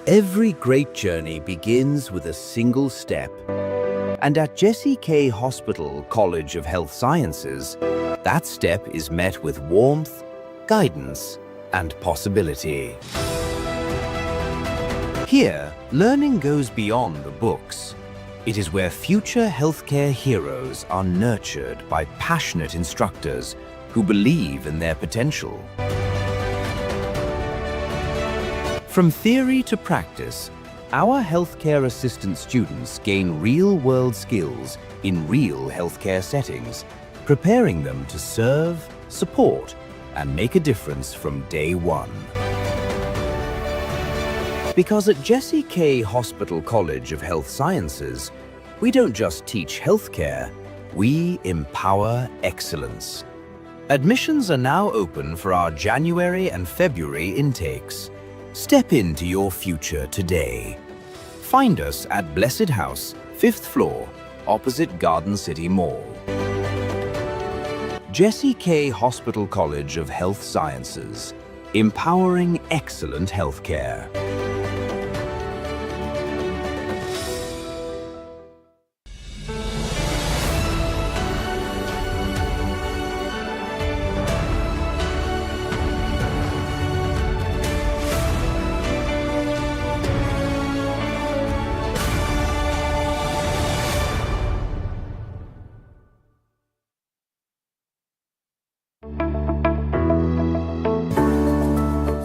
Every great journey begins with a single step. And at Jesse K. Hospital College of Health Sciences, that step is met with warmth, guidance, and possibility. Here, learning goes beyond the books. It is where future healthcare heroes are nurtured by passionate instructors who believe in their potential. From theory to practice, our healthcare assistant students gain real-world skills in real healthcare settings, preparing them to serve, support, and make a difference from day one. Because at Jesse K. Hospital College of Health Sciences, we don't just teach healthcare, we empower excellence. Admissions are now open for our January and February intakes. Step into your future today. Find us at Blessed House, 5th floor, opposite Garden City Mall. Jesse K. Hospital College of Health Sciences, empowering excellent healthcare.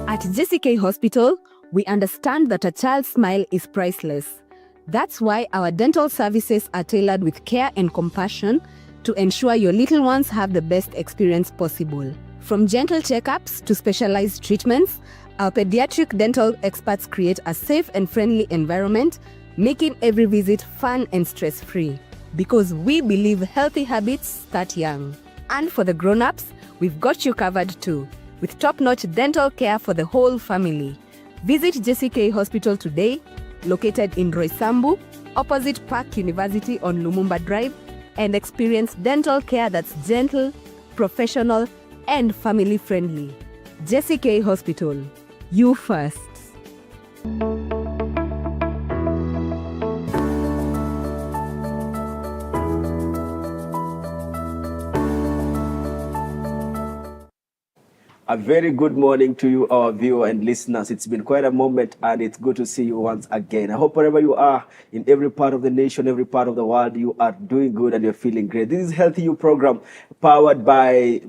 At JCK Hospital, we understand that a child's smile is priceless. That's why our dental services are tailored with care and compassion to ensure your little ones have the best experience possible. From gentle checkups to specialized treatments, our pediatric dental experts create a safe and friendly environment, making every visit fun and stress-free. Because we believe healthy habits start young. And for the grown-ups, we've got you covered too, with top-notch dental care for the whole family. Visit JCK Hospital today, located in Roysambu, opposite Park University on Lumumba Drive, and experience dental care that's gentle, professional, and family-friendly. JCK Hospital, you first. A very good morning to you, our viewers and listeners. It's been quite a moment, and it's good to see you once again. I hope wherever you are, in every part of the nation, every part of the world, you are doing good and you're feeling great. This is Healthy You program, powered by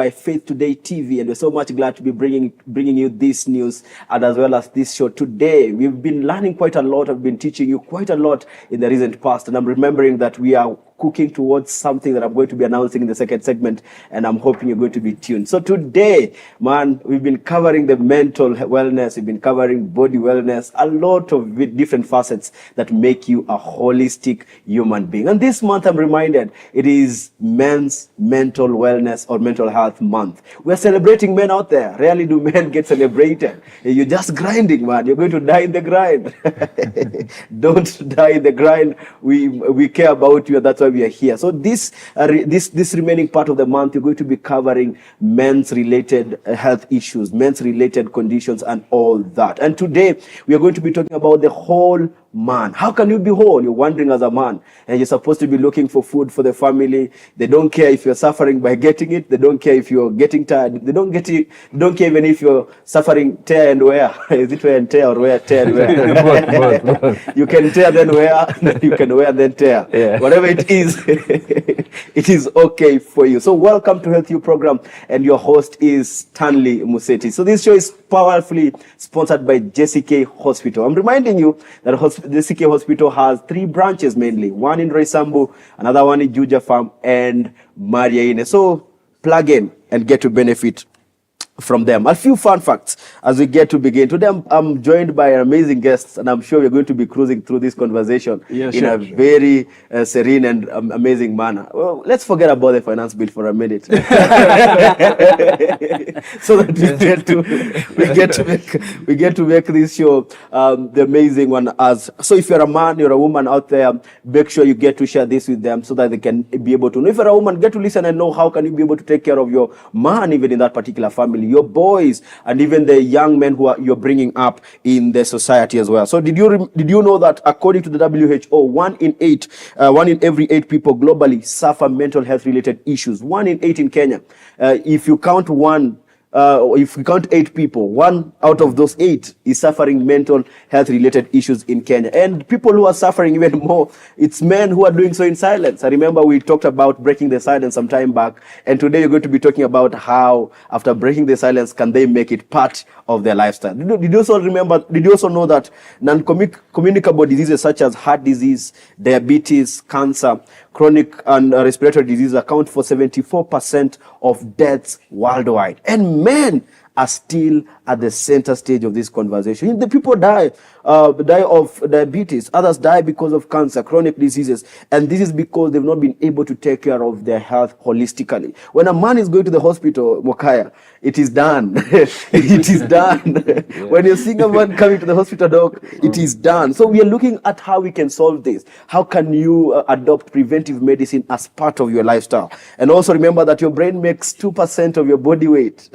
Faith Today TV, and we're so much glad to be bringing you this news and as well as this show today. We've been learning quite a lot. I've been teaching you quite a lot in the recent past, and I'm remembering that we are cooking towards something that I'm going to be announcing in the second segment, and I'm hoping you're going to be tuned. So today, man, we've been covering the mental wellness, we've been covering body wellness, a lot of different facets that make you a holistic human being. And this month, I'm reminded, it is Men's Mental Wellness or Mental Health Month. We're celebrating men out there. Rarely do men get celebrated. You're just grinding, man. You're going to die in the grind. Don't die in the grind. We care about you, and that's why we are here. So this remaining part of the month, you're going to be covering men's related health issues, men's related conditions, and all that. And today we are going to be talking about the whole man. How can you be whole? You're wondering as a man, and you're supposed to be looking for food for the family. They don't care if you're suffering by getting it. They don't care if you're getting tired. They don't care even if you're suffering tear and wear. Is it wear and tear or wear tear and wear? Both. You can tear then wear. You can wear then tear. Yeah. Whatever it is, it is okay for you. So welcome to Health You program, and your host is Stanley Museti. So this show is powerfully sponsored by JCK Hospital. I'm reminding you that JCK Hospital has 3 branches mainly, one in Roysambu, another one in Juja Farm, and Mariaine. So plug in and get to benefit from them. A few fun facts as we get to begin. Today I'm joined by an amazing guest, and I'm sure we're going to be cruising through this conversation in a very serene and amazing manner. Well, let's forget about the finance bill for a minute. So that we get to make this show the amazing one. So if you're a man, you're a woman out there, make sure you get to share this with them so that they can be able to know. If you're a woman, get to listen and know how can you be able to take care of your man even in that particular family your boys, and even the young men who you're bringing up in the society as well. So did you know that according to the WHO, 1 in every 8 people globally suffer mental health related issues. 1 in 8 in Kenya. If you count 8 people, 1 out of those 8 is suffering mental health related issues in Kenya. And people who are suffering even more, it's men who are doing so in silence. I remember we talked about breaking the silence some time back, and today you're going to be talking about how after breaking the silence, can they make it part of their lifestyle. Did you also know that non-communicable diseases such as heart disease, diabetes, cancer, chronic and respiratory disease account for 74% of deaths worldwide? And men are still at the center stage of this conversation. The people die of diabetes, others die because of cancer, chronic diseases, and this is because they've not been able to take care of their health holistically. When a man is going to the hospital, Mokaya, it is done. It is done. Yeah. When you're seeing a man coming to the hospital, doc, it is done. So we are looking at how we can solve this. How can you adopt preventive medicine as part of your lifestyle? And also remember that your brain makes 2% of your body weight.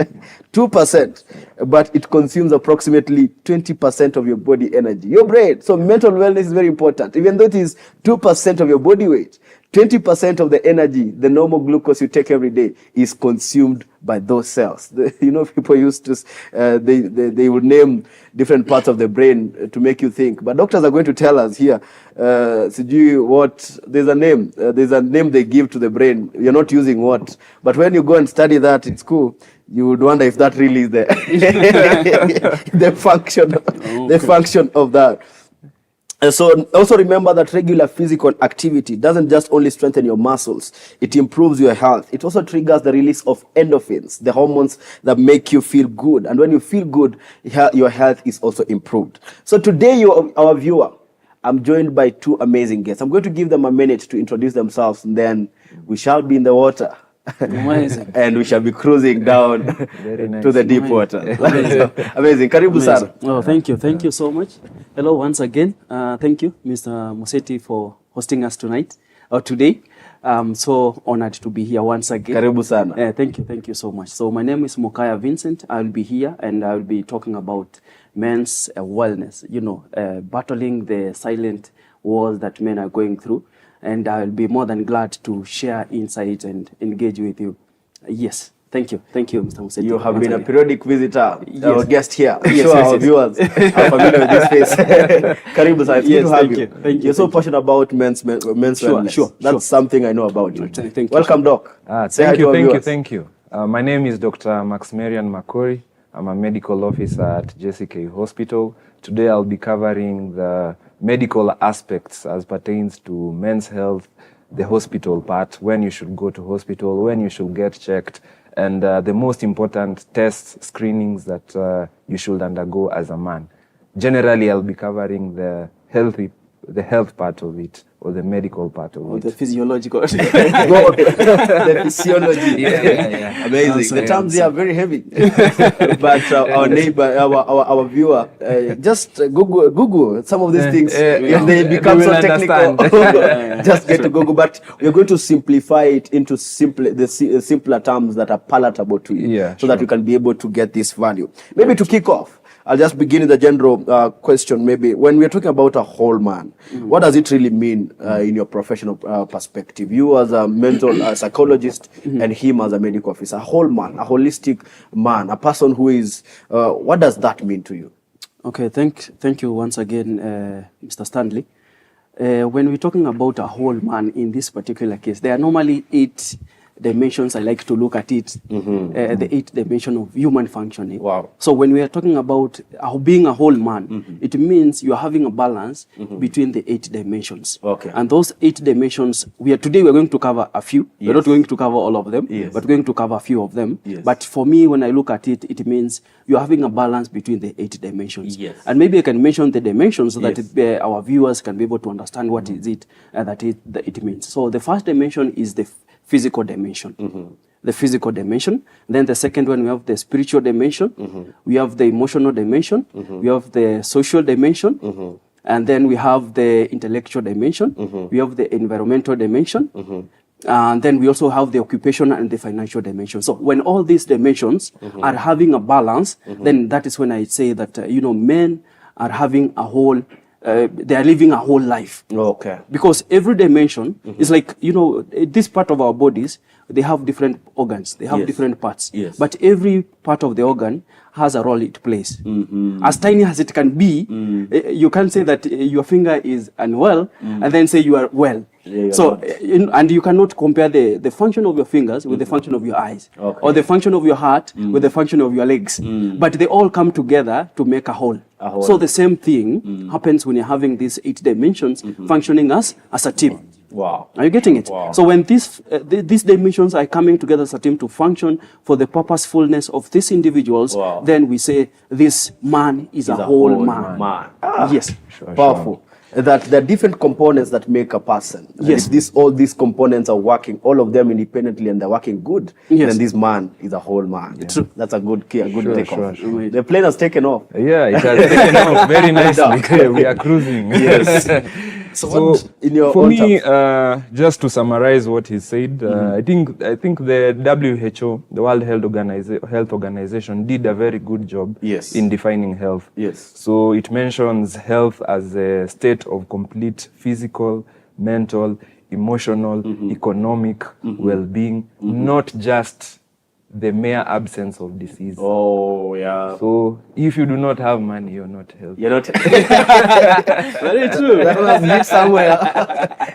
2%. But it consumes approximately 20% of your body energy. Your brain. So mental wellness is very important. Even though it is 2% of your body weight, 20% of the energy, the normal glucose you take every day, is consumed by those cells. People used to, they would name different parts of the brain to make you think. But doctors are going to tell us here, there's a name they give to the brain. You're not using what. But when you go and study that in school, you would wonder if that really is the function of that. So also remember that regular physical activity doesn't just only strengthen your muscles, it improves your health. It also triggers the release of endorphins, the hormones that make you feel good. And when you feel good, your health is also improved. So today, our viewer, I'm joined by 2 amazing guests. I'm going to give them a minute to introduce themselves, and then we shall be in the water. And we shall be cruising down to the deep water. Amazing. Karibu sana. Oh, thank you so much. Hello once again. Thank you, Mr. Museti, for hosting us today. I'm so honored to be here once again. Karibu sana. Thank you so much. So my name is Mokaya Vincent. I'll be here and I'll be talking about men's wellness, battling the silent wars that men are going through. And I'll be more than glad to share insights and engage with you. Yes. Thank you, Mr. Museti. You have been a periodic visitor, our guest here. I'm sure our viewers are familiar with this face. Karibu sana. Yes, thank you. You're so passionate about men's wellness. Sure. That's something I know about you. Thank you. Welcome, Doc. Thank you. My name is Dr. Maximilian Makori. I'm a medical officer at JCK Hospital. Today I'll be covering the medical aspects as pertains to men's health, the hospital part, when you should go to hospital, when you should get checked, and the most important tests, screenings that you should undergo as a man. Generally, I'll be covering the health part of it, or the medical part of it. The physiological. The physiology. Yeah. Amazing. The terms here are very heavy. But our neighbor, our viewer, just Google some of these things. If they become so technical, just get to Google. But we're going to simplify it into simpler terms that are palatable to you, so that you can be able to get this value. Maybe to kick off, I'll just begin with a general question. Maybe when we're talking about a whole man, what does it really mean in your professional perspective? You as a mental psychologist and him as a medical officer, a whole man, a holistic man, a person who is, what does that mean to you? Okay, thank you once again, Mr. Stanley. When we're talking about a whole man in this particular case, there are normally 8 dimensions I like to look at it, the 8 dimensions of human functioning. Wow. So when we are talking about being a whole man, it means you are having a balance between the 8 dimensions. Okay. And those 8 dimensions, today we're going to cover a few. Yes. We're not going to cover all of them, but we're going to cover a few of them. Yes. But for me, when I look at it, it means you're having a balance between the 8 dimensions. Yes. And maybe I can mention the dimensions so that our viewers can be able to understand what is it that it means. So the first dimension is the physical dimension. The physical dimension. Then the second one, we have the spiritual dimension. We have the emotional dimension. We have the social dimension. And then we have the intellectual dimension. We have the environmental dimension. And then we also have the occupation and the financial dimension. So when all these dimensions are having a balance, then that is when I say that, men are having a whole, they are living a whole life. Okay. Because every dimension is like, this part of our bodies, they have different organs, they have Yes. different parts. Yes. But every part of the organ has a role it plays. As tiny as it can be, you can't say that your finger is unwell and then say you are well. Yeah, So, and you cannot compare the function of your fingers with the function of your eyes, Okay. or the function of your heart with the function of your legs. But they all come together to make a whole. whole. So the same thing happens when you're having these 8 dimensions functioning as a team. Wow. Are you getting it? Wow. So when these dimensions are coming together as a team to function for the purposefulness of these individuals, Wow. then we say this man is a whole man. Yes. Powerful. That there are different components that make a person. And Yes. if all these components are working, all of them independently, and they're working good, Yes. then this man is a whole man. True. That's a good key, a good Sure, takeoff. sure. The plane has taken off. Yeah, it has taken off very nicely. We are cruising. Yes. So, what in your for own me, terms? just to summarize what he said, I think the WHO, the World Health Organization, did a very good job Yes. in defining health. Yes. So it mentions health as a state of complete physical, mental, emotional, economic well-being, not just the mere absence of disease. Oh, yeah. So if you do not have money, you're not healthy. You're not. Very true. That was lit somewhere.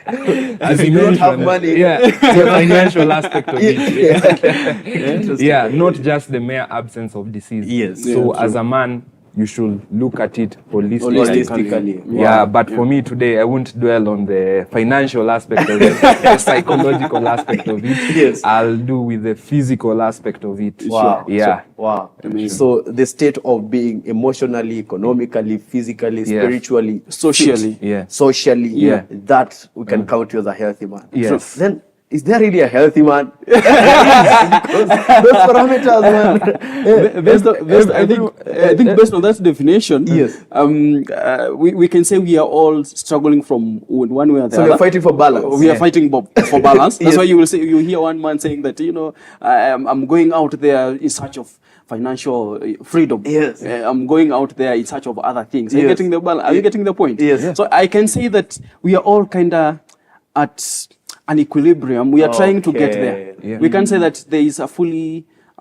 If you don't have money. Yeah, the financial aspect of it. Interesting. Yeah, not just the mere absence of disease. Yes. So Yeah, as a man, you should look at it holistically. Holistically. Yeah, but for me today, I won't dwell on the financial aspect of it, the psychological aspect of it. Yes. I'll do with the physical aspect of it. Wow. Yeah. Wow. So the state of being emotionally, economically, physically, Yeah. spiritually, Socially. fit, Yeah. socially, Yeah. that we can count you as a healthy man. Yes. So then, is there really a healthy man? Because those parameters, man. I think based on that definition, Yes. we can say we are all struggling from one way or the So other. we're fighting for balance. We are fighting for balance. That's Yes. why you hear one man saying that I'm going out there in search of financial freedom. Yes. I'm going out there in search of other things. Are you Yes. getting the balance? Are you getting the point? Yes. Yeah. So I can say that we are all kind of at an equilibrium. We are trying to get there. Yeah. We can say that there is a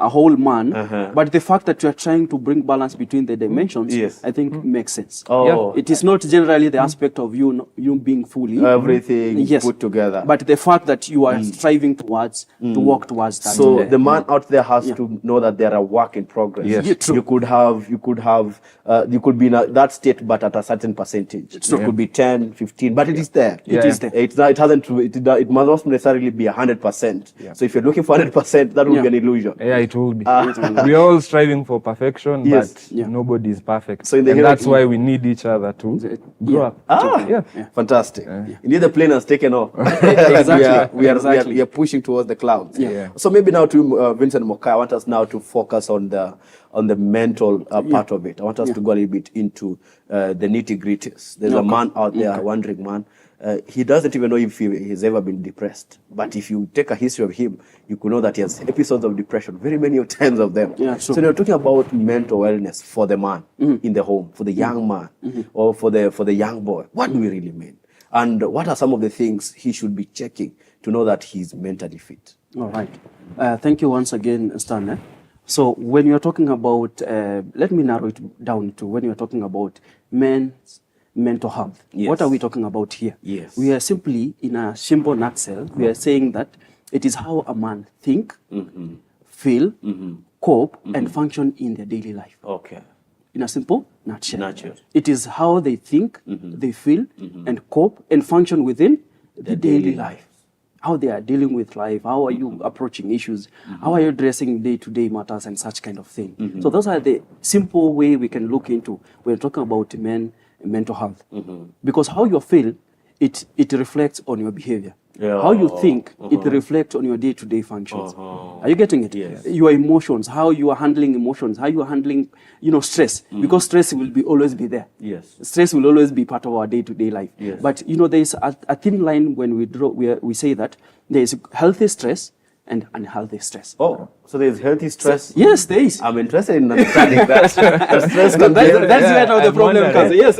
whole man, Uh-huh. but the fact that you are trying to bring balance between the dimensions, Yes. I think makes sense. Oh, It is not generally the aspect of you being fully everything yes, put together. but the fact that you are striving towards to walk towards that. So the man out there has to know that they're a work in progress. Yes. Yeah, true. You could be in that state, but at a certain percentage. It could be 10, 15, but it is there. Yeah. It is there. It's not, it must not necessarily be 100%. So if you're looking for 100%, that would Yeah. be an illusion. Yeah, it will be. We are all striving for perfection, Yes. but Yeah. nobody is perfect. So in the and that's hierarchy- why we need each other to grow up. Yeah. Fantastic. Indeed, the plane has taken off. Exactly. we Exactly. are pushing towards the clouds. Yeah. So maybe now to Vincent Mokaya, I want us now to focus on the mental part of it. I want us to go a little bit into the nitty-gritties. There's a man out there, a wandering man. He doesn't even know if he's ever been depressed. But if you take a history of him, you could know that he has episodes of depression, very many times of them. Yeah, so sure. you're talking about mental wellness for the man in the home, for the young man, or for the young boy. What do we really mean? And what are some of the things he should be checking to know that he's mentally fit? All right. Thank you once again, Stanley. So when you're talking about, let me narrow it down to when you're talking about men's mental health. Yes. What are we talking about here? Yes. We are simply, in a simple nutshell, we are saying that it is how a man think, feel, cope, and function in their daily life. Okay. In a simple nutshell. Nutshell. It is how they think, they feel, and cope and function within the daily life. How they are dealing with life, how are you approaching issues, how are you addressing day-to-day matters and such kind of thing. So those are the simple way we can look into when we're talking about mental health. Because how you feel, it reflects on your behavior. how you think, it reflects on your day-to-day functions. Are you getting it? Yes. Your emotions, how you are handling emotions, how you are handling, stress, because stress will always be there. Yes. Stress will always be part of our day-to-day life. Yes. But there is a thin line when we say that there is healthy stress and unhealthy stress. Oh, so there's healthy stress. Yes, there is. I'm interested in understanding that. The stress can be That's where now the problem comes. Yes.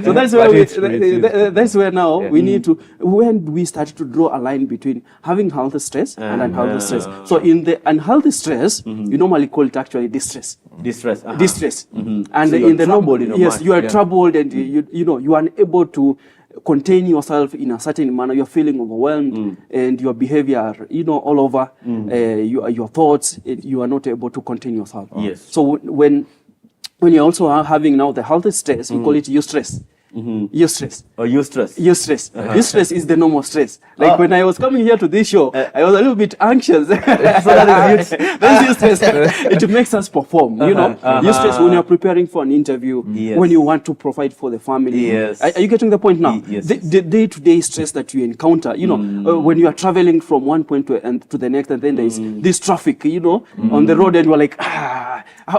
So that's where now we need to, when we start to draw a line between having healthy stress and unhealthy stress. So in the unhealthy stress, you normally call it actually distress. Distress. Distress. And And so in the troubled in your yes, mind. you are troubled, and you are unable to contain yourself in a certain manner. You're feeling overwhelmed, and your behavior, all over, your thoughts, you are not able to contain yourself. Yes. So when you're also having now the healthy stress, we call it eustress. Eustress. Or eustress. Eustress. Eustress is the normal stress. Like when I was coming here to this show, I was a little bit anxious. So that's eustress. It makes us perform, Eustress when you're preparing for an interview, Yes. when you want to provide for the family. Yes. Are you getting the point now? Yes. The day-to-day stress that you encounter, when you are traveling from one point to the next, and then there is this traffic, on the road, and you're like,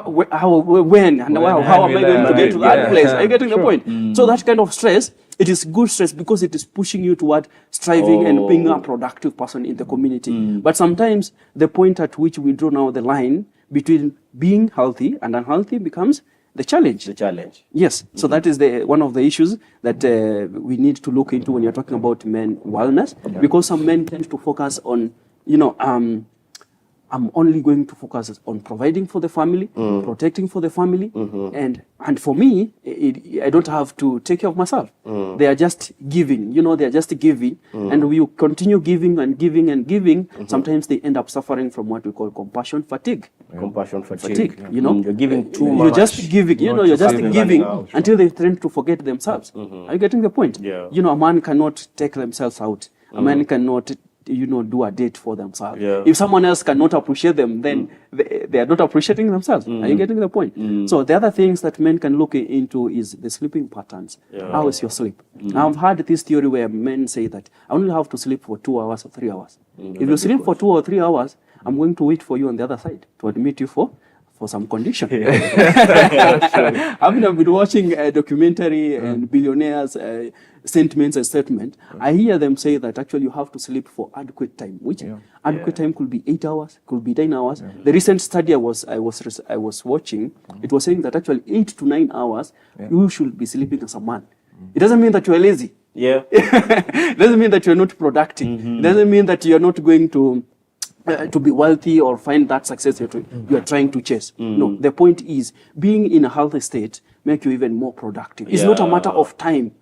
when and how am I going to get to that place? Are you getting the point? So that kind of stress, it is good stress because it is pushing you toward striving and being a productive person in the community. But sometimes the point at which we draw now the line between being healthy and unhealthy becomes the challenge. The challenge. Yes. So that is one of the issues that we need to look into when you're talking about men wellness, because some men tend to focus on, I'm only going to focus on providing for the family, protecting for the family, and for me, I don't have to take care of myself. They are just giving, they are just giving, and we continue giving and giving and giving. Sometimes they end up suffering from what we call compassion fatigue. Compassion fatigue. You're giving too much. You're just giving, you're just giving out. until they tend to forget themselves. Are you getting the point? Yeah. A man cannot take themselves out. A man cannot do a date for themselves. Yeah. If someone else cannot appreciate them, then they are not appreciating themselves. Are you getting the point? So the other things that men can look into is the sleeping patterns. How is your sleep? I've heard this theory where men say that I only have to sleep for 2 hours or 3 hours. If you sleep for 2 or 3 hours, I'm going to wait for you on the other side to admit you for some condition. I've been watching a documentary and billionaires' sentiments and statement. I hear them say that actually you have to sleep for adequate time, which adequate time could be 8 hours, could be 9 hours. The recent study I was watching, it was saying that actually 8 to 9 hours you should be sleeping as a man. It doesn't mean that you are lazy. Yeah. It doesn't mean that you are not productive. It doesn't mean that you are not going to be wealthy or find that success you are trying to chase. No, the point is being in a healthy state make you even more productive. It's not a matter of time.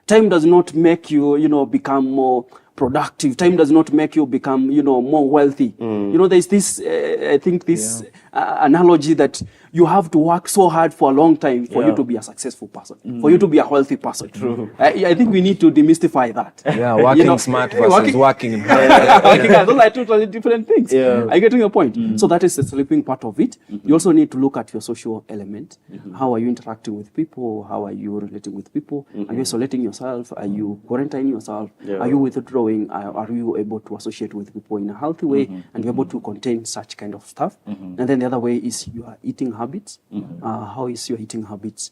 Time does not make you, become more productive. Time does not make you become, more wealthy. There's this, I think this analogy that you have to work so hard for a long time for you to be a successful person, for you to be a healthy person. True. I think we need to demystify that. Yeah, working smart versus working hard. Those are totally different things. Yeah. Are you getting your point? So that is the sleeping part of it. You also need to look at your social element. How are you interacting with people? How are you relating with people? Are you isolating yourself? Are you quarantining yourself? Are you withdrawing? Are you able to associate with people in a healthy way and be able to contain such kind of stuff? And then the other way is your eating habits. How is your eating habits?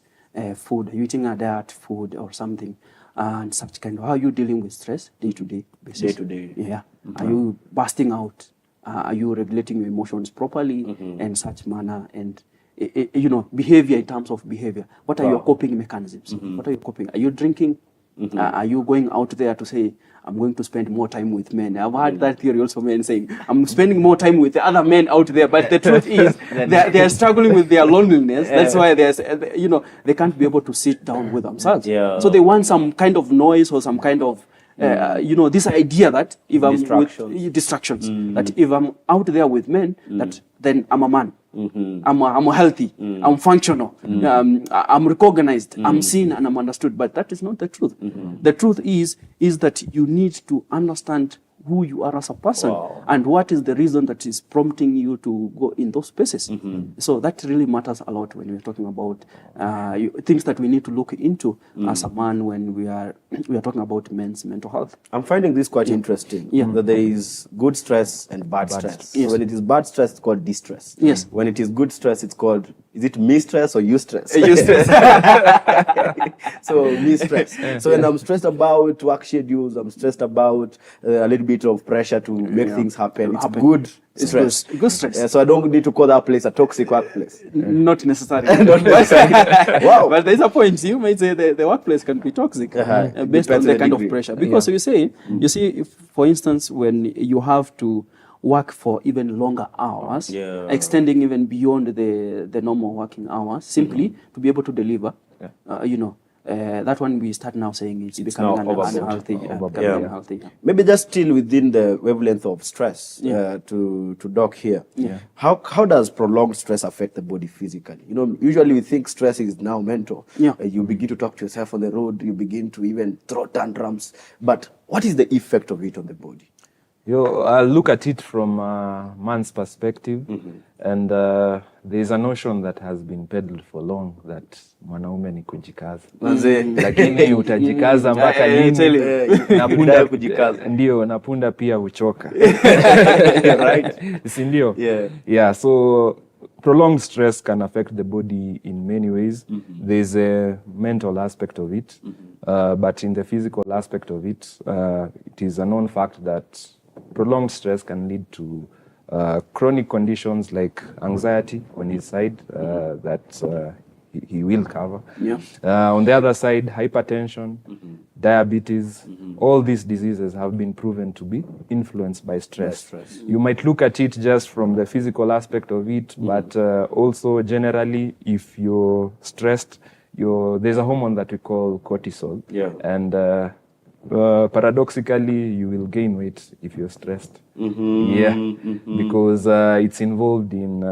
Food. Are you eating a diet food or something? And such kind of, how are you dealing with stress day-to-day basis? Day-to-day. Yeah. Are you busting out? Are you regulating your emotions properly and such manner? And behavior in terms of behavior. What are your coping mechanisms? What are you coping? Are you drinking? Are you going out there to say, I'm going to spend more time with men? I've heard that theory also, men saying, I'm spending more time with the other men out there. But the truth is, they are struggling with their loneliness. That's why there's, they can't be able to sit down with themselves. Yeah. So they want some kind of noise or some kind of, this idea that if I'm with distractions, that if I'm out there with men, that then I'm a man. I'm healthy. I'm functional. I'm recognized. I'm seen and I'm understood. But that is not the truth. The truth is that you need to understand who you are as a person and what is the reason that is prompting you to go in those spaces. So that really matters a lot when we're talking about things that we need to look into as a man when we are talking about men's mental health. I'm finding this quite interesting. That there is good stress and bad stress. Yes. So when it is bad stress, it's called distress. Yes. When it is good stress, it's called, is it me stress or you stress? You stress. So me stress. So when I'm stressed about work schedules, I'm stressed about a little bit of pressure to make things happen. It's good stress. Good stress. So I don't need to call that place a toxic workplace. Not necessarily. Not necessarily. Wow. But there's a point. You might say the workplace can be toxic based Depends on on the the kind degree. of pressure. Because you see, if, for instance, when you have to work for even longer hours, extending even beyond the normal working hours, simply to be able to deliver, that one we start now saying it's becoming unhealthy. Unhealthy. Maybe just still within the wavelength of stress, to Doc here. How does prolonged stress affect the body physically? Usually we think stress is now mental. You begin to talk to yourself on the road, you begin to even throw tantrums. But what is the effect of it on the body? I'll look at it from a man's perspective, and there's a notion that has been peddled for long that mwanaume ni kujikaza. Lakini utajikaza mpaka lini? Napunda kujikaza. Ndio, napunda pia huchoka. Right? Si ndio? Yeah, so prolonged stress can affect the body in many ways. There's a mental aspect of it, but in the physical aspect of it, it is a known fact that prolonged stress can lead to chronic conditions like anxiety on his side that he will cover. On the other side, hypertension, diabetes, all these diseases have been proven to be influenced by stress. You might look at it just from the physical aspect of it, but also generally, if you're stressed, there's a hormone that we call cortisol. And paradoxically, you will gain weight if you're stressed. Because it's involved in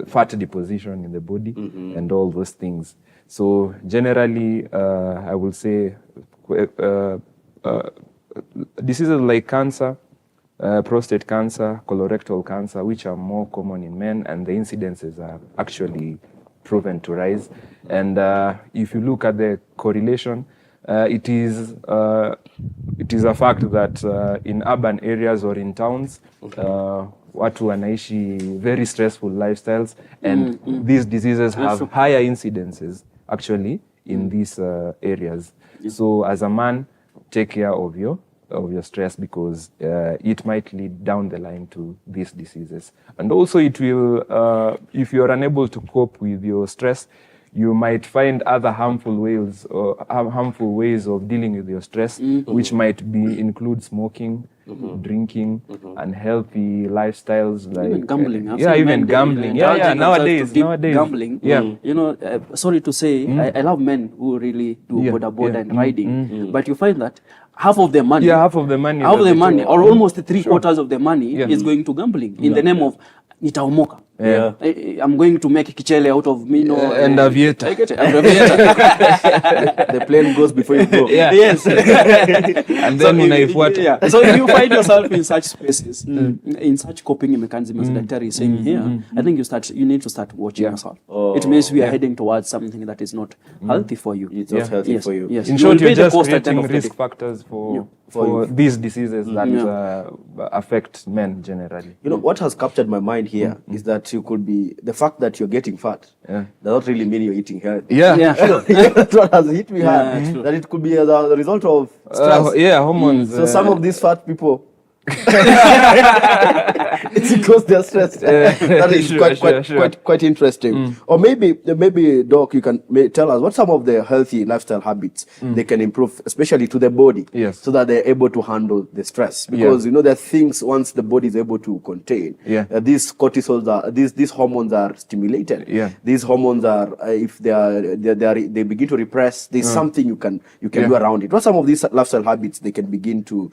fat deposition in the body and all those things. So generally, I will say diseases like cancer, prostate cancer, colorectal cancer, which are more common in men, and the incidences are actually proven to rise. And if you look at the correlation, it is a fact that in urban areas or in towns, watu wanaishi very stressful lifestyles, and these diseases have higher incidences actually in these areas. So as a man, take care of your stress, because it might lead down the line to these diseases. And also it will, if you're unable to cope with your stress, you might find other harmful ways of dealing with your stress, which might include smoking, drinking, unhealthy lifestyles like even gambling. Gambling. Nowadays. Gambling. Sorry to say, I love men who really do boda and riding, but you find that half of the money, or almost 3/4 of the money is going to gambling in the name of nitaomoka. I'm going to make kichele out of Mino and Aviator. The plane goes before you go. Yes. And then unaifuata. So if you find yourself in such spaces, in such coping mechanisms, like Terry is saying here, I think you need to start watching yourself. It means we are heading towards something that is not healthy for you. It's not healthy for you. Yes. In short, you're just creating risk factors for these diseases that affect men generally. What has captured my mind here is that you could be, the fact that you're getting fat does not really mean you're eating healthy. That's what has hit me hard. That it could be as a result of stress. Hormones. So some of these fat people, it's because they're stressed. That is quite interesting. Or maybe Doc, you can tell us what some of the healthy lifestyle habits they can improve, especially to the body, so that they're able to handle the stress. Because there are things once the body is able to contain. These cortisols are these hormones are stimulated. These hormones are if they begin to repress. There's something you can do around it. What some of these lifestyle habits they can begin to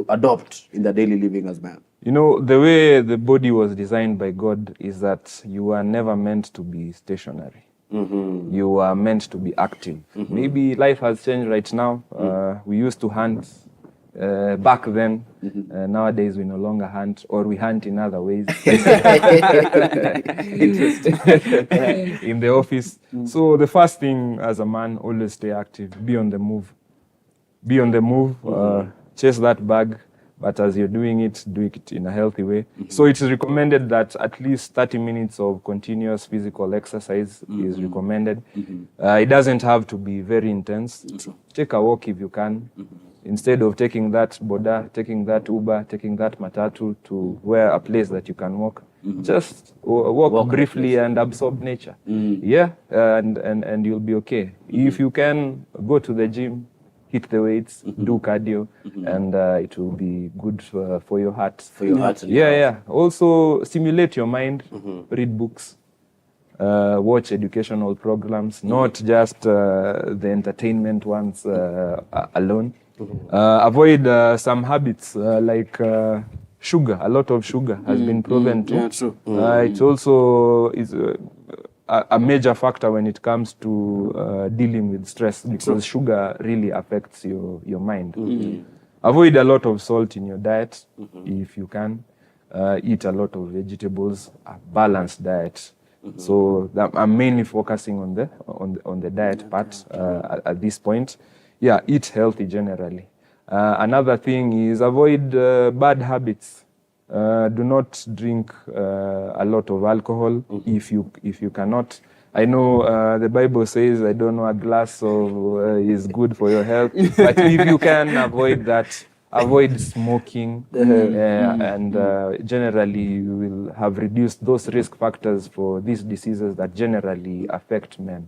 adopt in the daily living as man? The way the body was designed by God is that you are never meant to be stationary. You are meant to be active. Maybe life has changed right now. We used to hunt back then. Nowadays we no longer hunt, or we hunt in other ways. In the office. So the first thing as a man, always stay active, be on the move. Be on the move, chase that bag, but as you're doing it, do it in a healthy way. So it is recommended that at least 30 minutes of continuous physical exercise is recommended. It doesn't have to be very intense. Take a walk if you can. Instead of taking that boda, taking that Uber, taking that matatu to a place that you can walk, just walk briefly and absorb nature. And you'll be okay. If you can, go to the gym, hit the weights, do cardio, and it will be good for your heart. For your heart. Also stimulate your mind, read books, watch educational programs, not just the entertainment ones alone. Avoid some habits like sugar. A lot of sugar has been proven to. Yeah, true. It also is a major factor when it comes to dealing with stress, because sugar really affects your mind. Avoid a lot of salt in your diet if you can. Eat a lot of vegetables, a balanced diet. So I'm mainly focusing on the diet part at this point. Eat healthy generally. Another thing is avoid bad habits. Do not drink a lot of alcohol if you cannot. I know the Bible says, I don't know, a glass of is good for your health, but if you can avoid that, avoid smoking, and generally you will have reduced those risk factors for these diseases that generally affect men.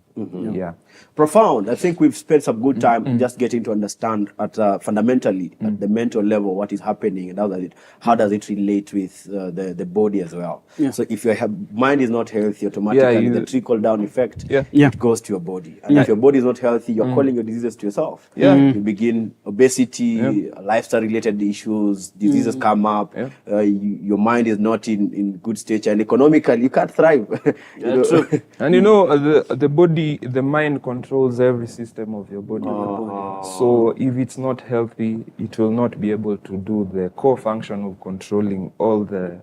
Profound. I think we've spent some good time just getting to understand at fundamentally at the mental level what is happening and how does it relate with the body as well. So if your mind is not healthy, automatically the trickle down effect it goes to your body, and if your body is not healthy, you're calling your diseases to yourself. You begin obesity, lifestyle related issues, diseases come up. Your mind is not in good state, and economically you can't thrive. True. And the body, the mind controls every system of your body. So if it's not healthy, it will not be able to do the core function of controlling all the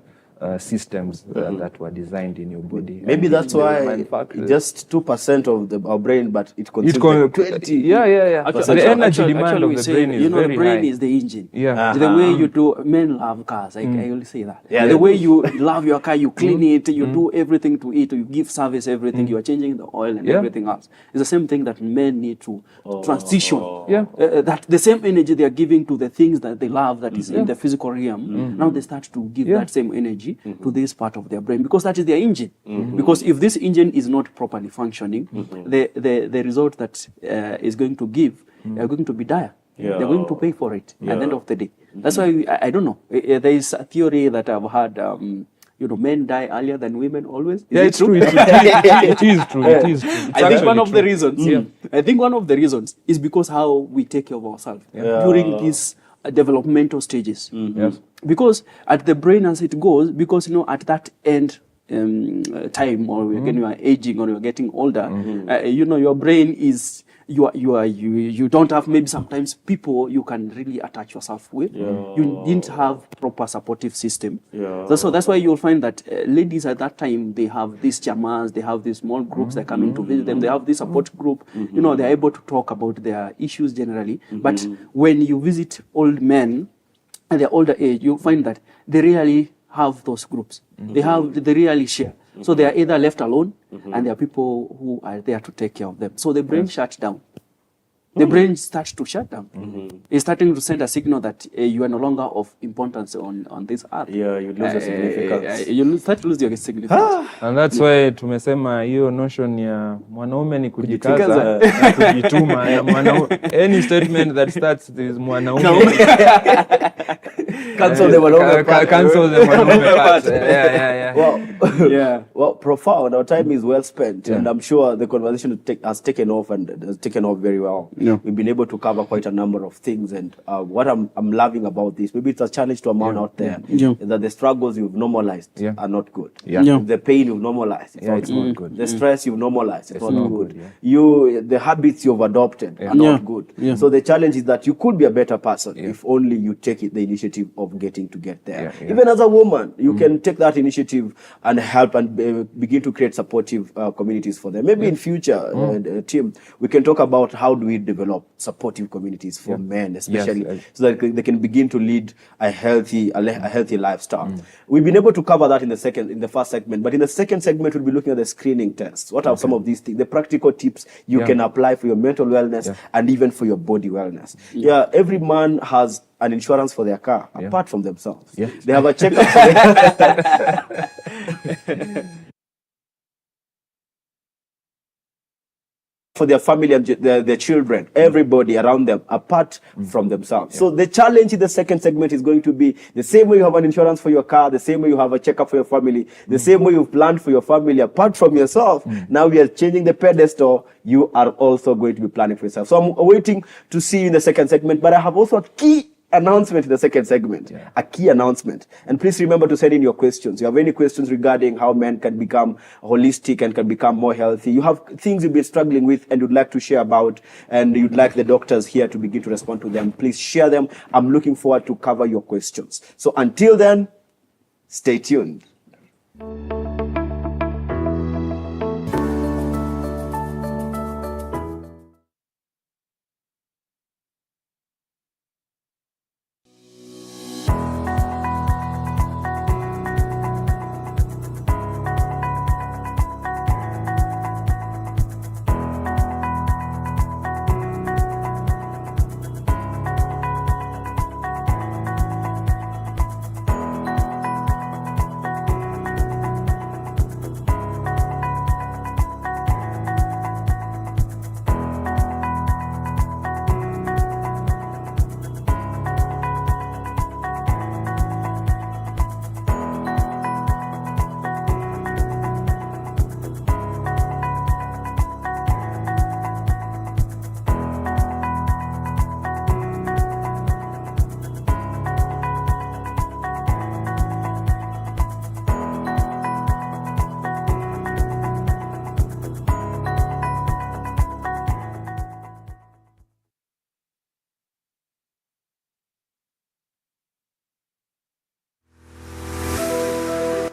systems that were designed in your body. Maybe that's why just 2% of our brain, but it consumes 20. The energy demand of the brain is very the brain high. is the engine. The way you do, men love cars. I only say that. The way you love your car, you clean it, you do everything to it, you give service, everything. You are changing the oil and everything else. It's the same thing that men need to transition. That the same energy they are giving to the things that they love, that is in the physical realm. Now they start to give that same energy to this part of their brain, because that is their engine. Because if this engine is not properly functioning, the result that is going to give are going to be dire. They're going to pay for it at the end of the day. That's why I don't know. There is a theory that I've heard. Men die earlier than women always. It's true. It is true. It is true. I think one of the reasons. I think one of the reasons is because how we take care of ourselves during these developmental stages. Because at the brain as it goes, because at that end time, or when you are aging or you are getting older, your brain is you don't have maybe sometimes people you can really attach yourself with. You didn't have proper supportive system. So that's why you'll find that ladies at that time, they have these chamas, they have these small groups that come in to visit them, they have this support group. They're able to talk about their issues generally. But when you visit old men at their older age, you find that they really have those groups. They really share. So they are either left alone, and there are people who are there to take care of them. So the brain shuts down. The brain starts to shut down. It's starting to send a signal that you are no longer of importance on this earth. You lose your significance. You start to lose your significance. And that's why tumesema hiyo notion ya mwanaume ni kujikaza na kujituma. Any statement that starts with mwanaume Cancel the wanaume part. Cancel the wanaume part. Yeah. Well, well, profound. Our time is well spent, and I'm sure the conversation has taken off and has taken off very well. Yeah. We've been able to cover quite a number of things, and what I'm loving about this, maybe it's a challenge to a man out there, is that the struggles you've normalized are not good. The pain you've normalized, it's not good. The stress you've normalized, it's not good. The habits you've adopted are not good. So the challenge is that you could be a better person if only you take the initiative of getting to get there. Even as a woman, you can take that initiative and help and begin to create supportive communities for them. Maybe in future, Tim, we can talk about how do we develop supportive communities for men, especially, so that they can begin to lead a healthy lifestyle. We've been able to cover that in the first segment, but in the second segment, we'll be looking at the screening tests. What are some of these things, the practical tips you can apply for your mental wellness and even for your body wellness? Every man has an insurance for their car, apart from themselves. They have a checkup for their family and their children, everybody around them, apart from themselves. So the challenge in the second segment is going to be the same way you have an insurance for your car, the same way you have a checkup for your family, the same way you've planned for your family apart from yourself. Now we are changing the pedestal. You are also going to be planning for yourself. So I'm waiting to see you in the second segment, but I have also a key announcement in the second segment, a key announcement. And please remember to send in your questions. You have any questions regarding how men can become holistic and can become more healthy. You have things you've been struggling with and you'd like to share about, and you'd like the doctors here to begin to respond to them. Please share them. I'm looking forward to cover your questions. So until then, stay tuned.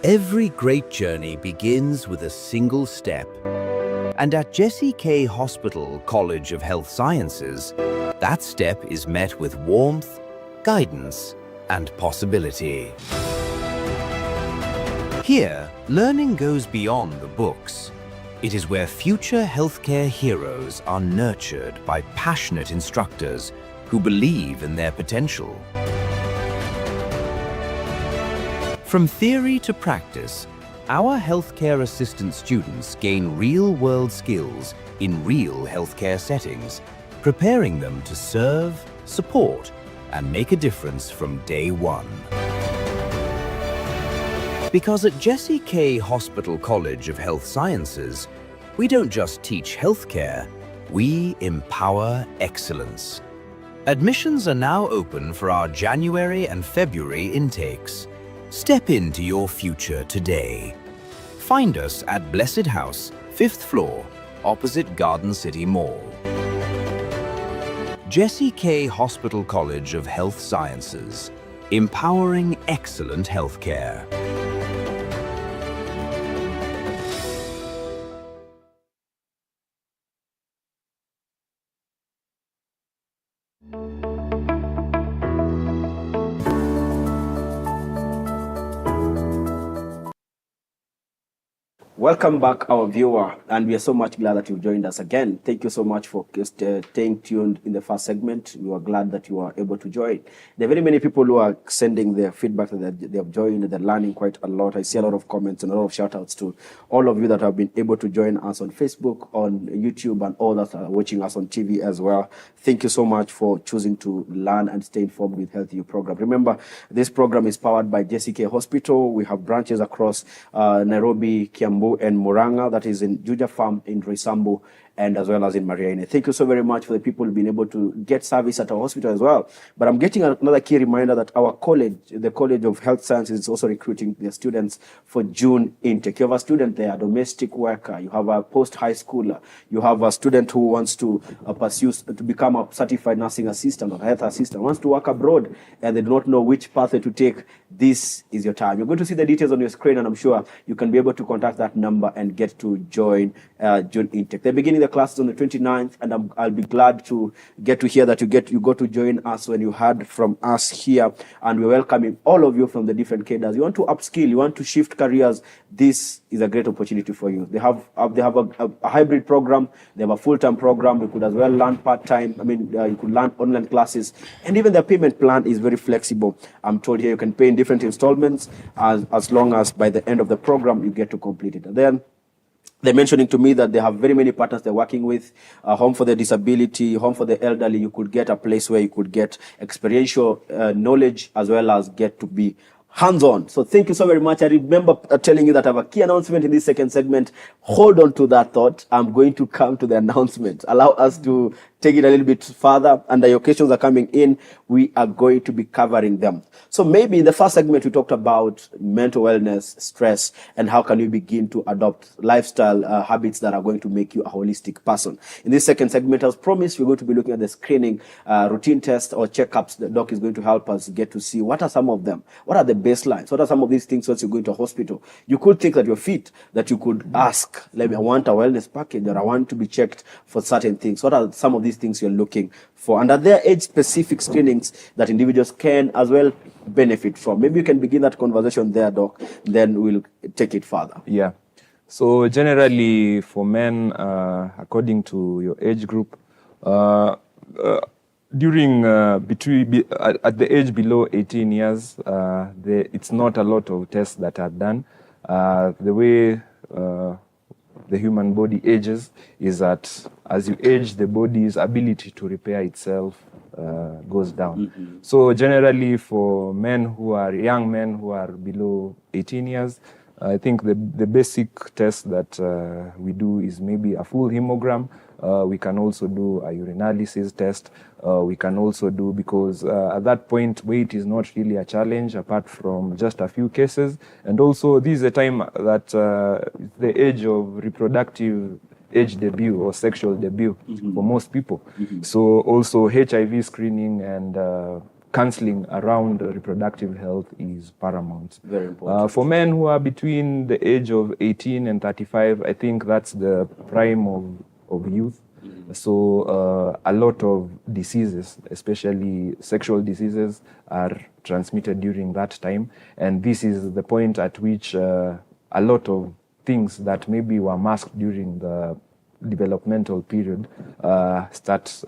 Every great journey begins with a single step. And at Jesse K. Hospital College of Health Sciences, that step is met with warmth, guidance, and possibility. Here, learning goes beyond the books. It is where future healthcare heroes are nurtured by passionate instructors who believe in their potential. From theory to practice, our healthcare assistant students gain real-world skills in real healthcare settings, preparing them to serve, support, and make a difference from day one. Because at Jesse K. Hospital College of Health Sciences, we don't just teach healthcare, we empower excellence. Admissions are now open for our January and February intakes. Step into your future today. Find us at Blessed House, 5th floor, opposite Garden City Mall. Jesse K. Hospital College of Health Sciences, empowering excellent healthcare. Welcome back, our viewer, and we are so much glad that you joined us again. Thank you so much for staying tuned in the first segment. We are glad that you are able to join. There are very many people who are sending their feedback that they have joined. They're learning quite a lot. I see a lot of comments and a lot of shout-outs to all of you that have been able to join us on Facebook, on YouTube, and all that are watching us on TV as well. Thank you so much for choosing to learn and stay informed with healthyyou program. Remember, this program is powered by JCK Hospital. We have branches across Nairobi, Kiambu, and Muranga, that is in Juja Farm, in Roysambu, and as well as in Mariaine. Thank you so very much for the people being able to get service at our hospital as well. But I'm getting another key reminder that our college, the College of Health Sciences, is also recruiting their students for June intake. You have a student there, a domestic worker, you have a post-high schooler, you have a student who wants to pursue to become a certified nursing assistant or health assistant, wants to work abroad, and they do not know which pathway to take. This is your time. You're going to see the details on your screen, and I'm sure you can be able to contact that number and get to join June intake. They're beginning the classes on the 29th, and I'll be glad to get to hear that you got to join us when you heard from us here, and we're welcoming all of you from the different cadres. You want to upskill, you want to shift careers, this is a great opportunity for you. They have a hybrid program, they have a full-time program. You could as well learn part-time. You could learn online classes, and even the payment plan is very flexible. I'm told here you can pay in different installments as long as by the end of the program you get to complete it. And then they're mentioning to me that they have very many partners they're working with, home for the disability, home for the elderly. You could get a place where you could get experiential knowledge as well as get to be hands-on. So thank you so very much. I remember telling you that I have a key announcement in this second segment. Hold on to that thought. I'm going to come to the announcement. Allow us to take it a little bit further, and the occasions are coming in. We are going to be covering them. So maybe in the first segment, we talked about mental wellness, stress, and how can you begin to adopt lifestyle habits that are going to make you a holistic person. In this second segment, as promised, we're going to be looking at the screening routine tests or checkups. The doc is going to help us get to see what are some of them. What are the baselines? What are some of these things once you go into a hospital? You could think that you're fit, that you could ask, I want a wellness package, or I want to be checked for certain things. What are some of these things you're looking for? And are there age-specific screenings that individuals can as well benefit from? Maybe you can begin that conversation there, Doc, then we'll take it further. Yeah. So generally for men, according to your age group, during at the age below 18 years, it's not a lot of tests that are done. The way the human body ages is that as you age, the body's ability to repair itself goes down. Mm-hmm. So generally for young men who are below 18 years, I think the basic test that we do is maybe a full hemogram. We can also do a urinalysis test. We can also do, because at that point, weight is not really a challenge apart from just a few cases. And also this is a time that the age of reproductive age debut or sexual debut for most people. Mm-hmm. So also HIV screening and counseling around reproductive health is paramount. Very important. For men who are between the age of 18 and 35, I think that's the prime of youth. Mm-hmm. So a lot of diseases, especially sexual diseases, are transmitted during that time. And this is the point at which a lot of things that maybe were masked during the developmental period start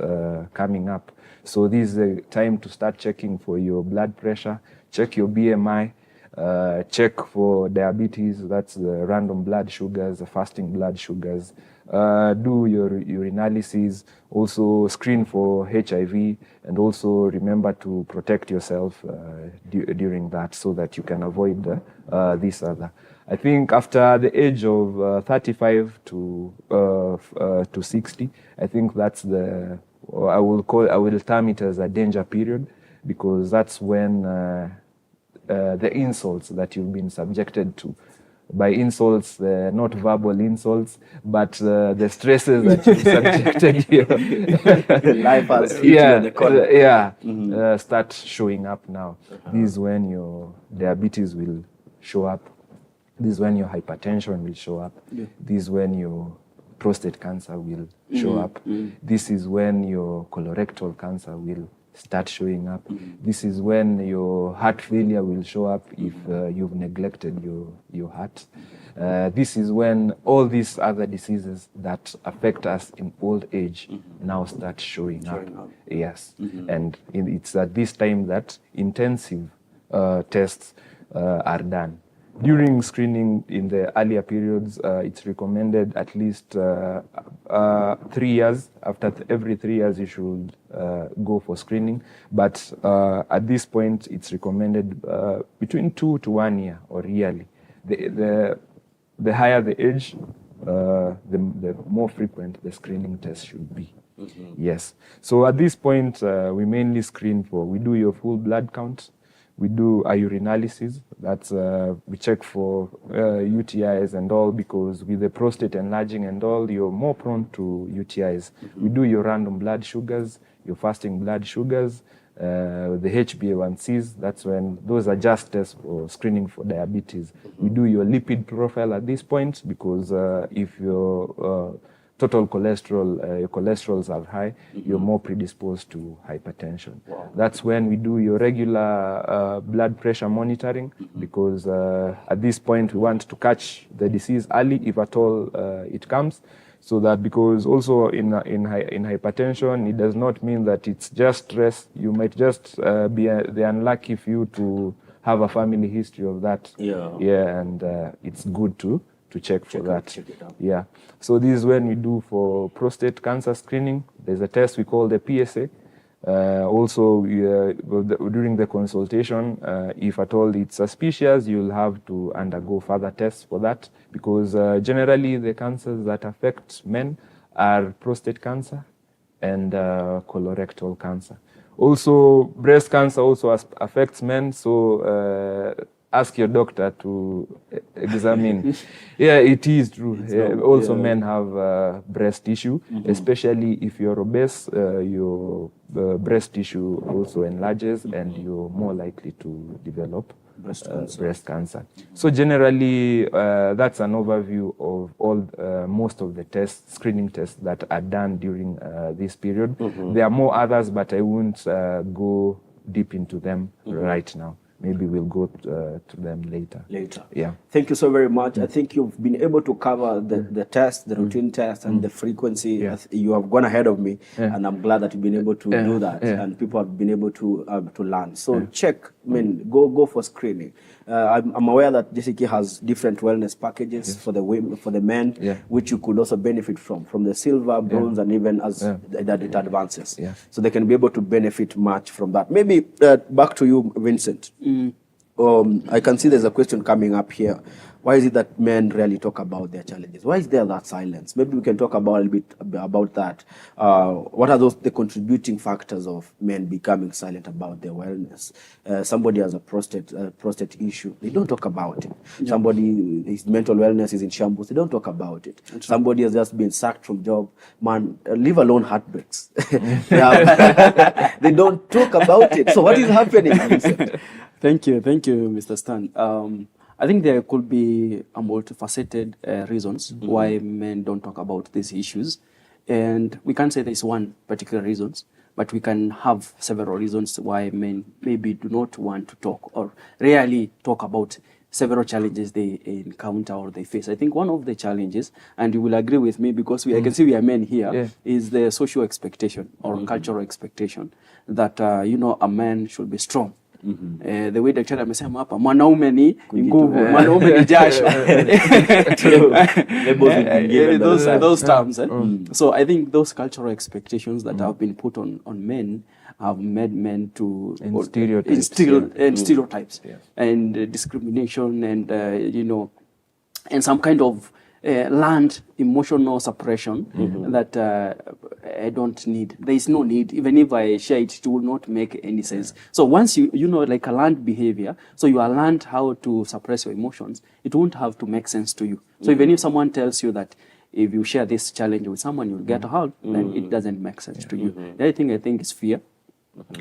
coming up. So this is the time to start checking for your blood pressure, check your BMI, check for diabetes, that's the random blood sugars, the fasting blood sugars, do your urinalysis, also screen for HIV, and also remember to protect yourself during that so that you can avoid this other. I think after the age of 35 to 60, I think that's I will term it as a danger period, because that's when the insults that you've been subjected to. By insults, not verbal insults, but the stresses that you've subjected here. Life has hit you in the corner. Start showing up now. This is when your diabetes will show up. This is when your hypertension will show up. Yeah. This is when your prostate cancer will show up. This is when your colorectal cancer will start showing up. This is when your heart failure will show up if you've neglected your heart. This is when all these other diseases that affect us in old age now start showing up. Yes. And it's at this time that intensive tests are done. During screening in the earlier periods, it's recommended at least 3 years. After every 3 years, you should go for screening. But at this point, it's recommended between 2 to 1 year or yearly. The higher the age, the more frequent the screening test should be. Yes. So at this point, we mainly screen for, we do your full blood count. We do a urinalysis. That's we check for UTIs and all, because with the prostate enlarging and all, you're more prone to UTIs. We do your random blood sugars, your fasting blood sugars, the HbA1cs. That's when those are just tests for screening for diabetes. We do your lipid profile at this point, because if your total cholesterol, your cholesterols are high, you're more predisposed to hypertension. That's when we do your regular blood pressure monitoring, because at this point we want to catch the disease early, if at all it comes. So that, because also in hypertension, it does not mean that it's just stress. You might just be the unlucky few to have a family history of that. And it's good to check for that. Yeah. So this is when we do for prostate cancer screening. There's a test we call the PSA. Also, during the consultation, if at all it's suspicious, you'll have to undergo further tests for that, because generally the cancers that affect men are prostate cancer and colorectal cancer. Also, breast cancer also affects men, so ask your doctor to examine. Yeah, it is true. Also, men have breast tissue, especially if you're obese, your breast tissue also enlarges and you're more likely to develop breast cancer. So generally, that's an overview of all most of the tests, screening tests that are done during this period. There are more others, but I won't go deep into them right now. Maybe we'll go to them later. Yeah. Thank you so very much. I think you've been able to cover the test, the routine test, and the frequency. You have gone ahead of me, and I'm glad that you've been able to do that, and people have been able to learn. So check, go for screening. I'm aware that JCK has different wellness packages for the women, for the men, which you could also benefit from the silver, bronze, and even as that it advances. So they can be able to benefit much from that. Maybe back to you, Vincent. I can see there's a question coming up here. Why is it that men rarely talk about their challenges? Why is there that silence? Maybe we can talk about a little bit about that. What are the contributing factors of men becoming silent about their wellness? Somebody has a prostate issue, they don't talk about it. Somebody, his mental wellness is in shambles, they don't talk about it. Somebody has just been sacked from job, man, leave alone heartbreaks. They don't talk about it. So what is happening? Thank you, Mr. Stan. I think there could be a multifaceted reasons why men don't talk about these issues. And we can't say there's one particular reason, but we can have several reasons why men maybe do not want to talk or rarely talk about several challenges they encounter or they face. I think one of the challenges, and you will agree with me because I can see we are men here, is the social expectation or cultural expectation that, a man should be strong. The way daktari amesema hapa mwanaume ni nguvu, mwanaume ni jasho. Those terms. So I think those cultural expectations that have been put on men have made men to stereotypes and discrimination and and some kind of learned emotional suppression that I don't need. There is no need. Even if I share it, it will not make any sense. So once you like a learned behavior, so you are learned how to suppress your emotions, it won't have to make sense to you. So even if someone tells you that if you share this challenge with someone, you'll get help, then it doesn't make sense to you. The other thing I think is fear.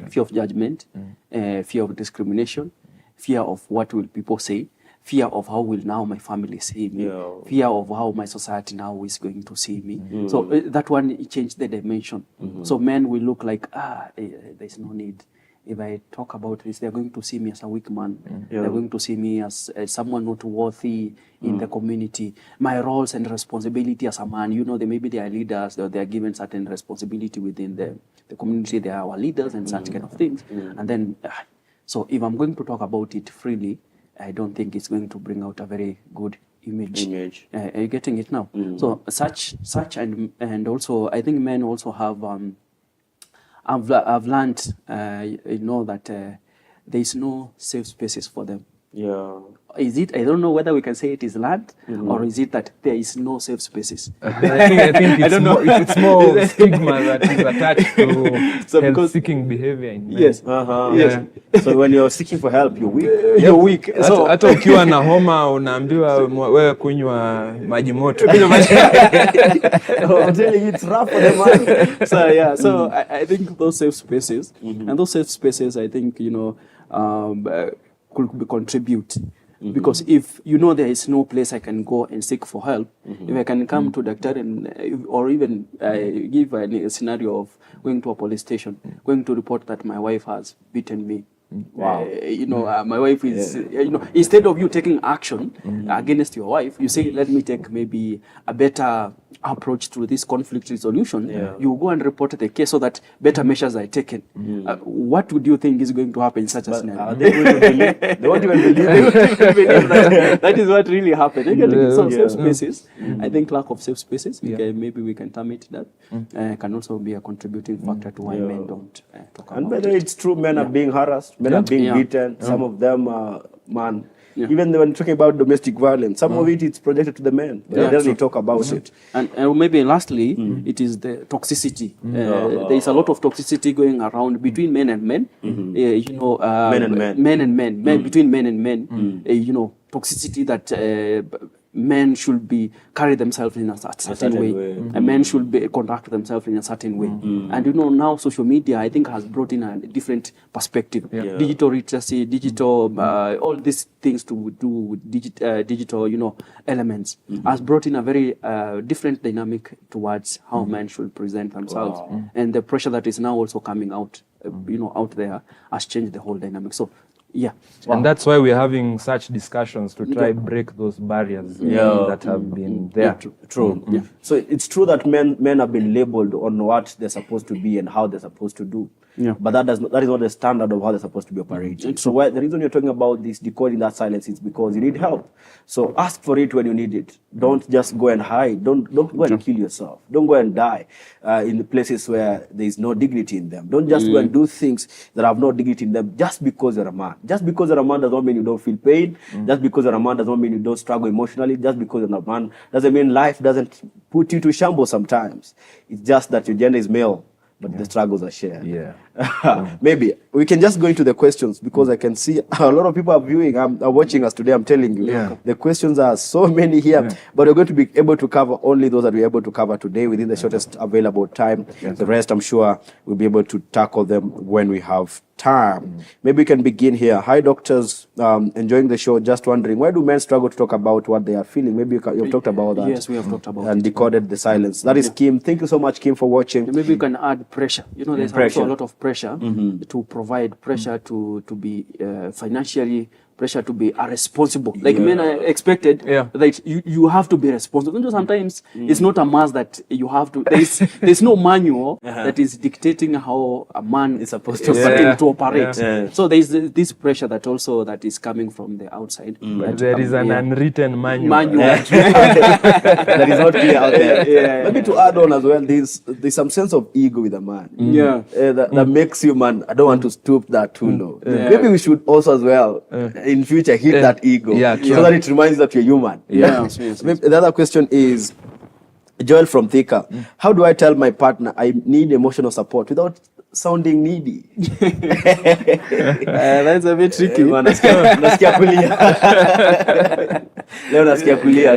Fear of judgment, fear of discrimination, fear of what will people say. fear of how will now my family see me, fear of how my society now is going to see me. So that one, it changed the dimension. So men will look like, there's no need. If I talk about this, they're going to see me as a weak man. They're going to see me as someone not worthy in the community. My roles and responsibility as a man, maybe they are leaders, or they are given certain responsibility within the community. They are our leaders and such kind of things. And then, so if I'm going to talk about it freely, I don't think it's going to bring out a very good image. Are you getting it now? So such and also, I think men also have... I've learned, that there is no safe spaces for them. Is it? I don't know whether we can say it is learned, or is it that there is no safe spaces? I think it's it's more stigma that is attached to help-seeking behavior in men. Yes. Yes. So when you're seeking for help, you're weak. You're weak. So hata ukiwa na homa unaambiwa wewe kunywa maji moto. I'm telling you, it's rough for the man. So I think those safe spaces, and those safe spaces, I think could contribute. Because if there is no place I can go and seek for help, if I can come to doctor or even give a scenario of going to a police station, going to report that my wife has beaten me. Wow. My wife is, instead of you taking action against your wife, you say, let me take maybe a better approach to this conflict resolution. You go and report the case so that better measures are taken. What would you think is going to happen in such a scenario? They won't even believe it. That is what really happened. So safe spaces, I think lack of safe spaces, maybe we can term it that, can also be a contributing factor to why men don't talk about it. And whether it's true, men are being harassed, men are being beaten, some of them are, even when talking about domestic violence, some of it's projected to the men, but they don't talk about it. And maybe lastly, it is the toxicity. There is a lot of toxicity going around between men and men. Men and men. Men and men. Between men and men. Toxicity that men should carry themselves in a certain way. And men should conduct themselves in a certain way. And now social media, I think, has brought in a different perspective. Digital literacy, digital, all these things to do with digital, elements, has brought in a very different dynamic towards how men should present themselves. And the pressure that is now also coming out, out there, has changed the whole dynamic. So, and that's why we're having such discussions to try break those barriers that have been there. True. So it's true that men have been labeled on what they're supposed to be and how they're supposed to do. But that is not the standard of how they're supposed to be operating. So the reason you're talking about this decoding that silence is because you need help. So ask for it when you need it. Don't just go and hide. Don't go and kill yourself. Don't go and die in the places where there is no dignity in them. Don't just go and do things that have no dignity in them just because you're a man. Just because you're a man does not mean you don't feel pain. Just because you're a man does not mean you don't struggle emotionally. Just because you're a man doesn't mean life doesn't put you to shambles sometimes. It's just that your gender is male, but the struggles are shared. Maybe we can just go into the questions, because I can see a lot of people are viewing, are watching us today. I'm telling you, the questions are so many here, but we're going to be able to cover only those that we're able to cover today within the shortest available time. The rest, I'm sure, we'll be able to tackle them when we have time. Maybe we can begin here. Hi, doctors, enjoying the show. Just wondering, why do men struggle to talk about what they are feeling? Maybe you've talked about that. Yes, we have talked about and decoded the silence. That is Kim. Thank you so much, Kim, for watching. Maybe you can add pressure. There's also a lot of pressure to provide, pressure to be financially, pressure to be responsible. Like men are expected that you have to be responsible. Sometimes it's not a must that you have to. There's no manual that is dictating how a man is supposed to operate. So there's this pressure that is coming from the outside. But there is an unwritten manual. That is not clear out there. Maybe to add on as well, there's some sense of ego with a man. That makes you, man, I don't want to stoop that too low. Maybe we should also as well in future hit that ego, so that it reminds you that you're human. The other question is, Joel from Thika, how do I tell my partner I need emotional support without sounding needy? That's a bit tricky. Nasikia kulia. Leo nasikia kulia.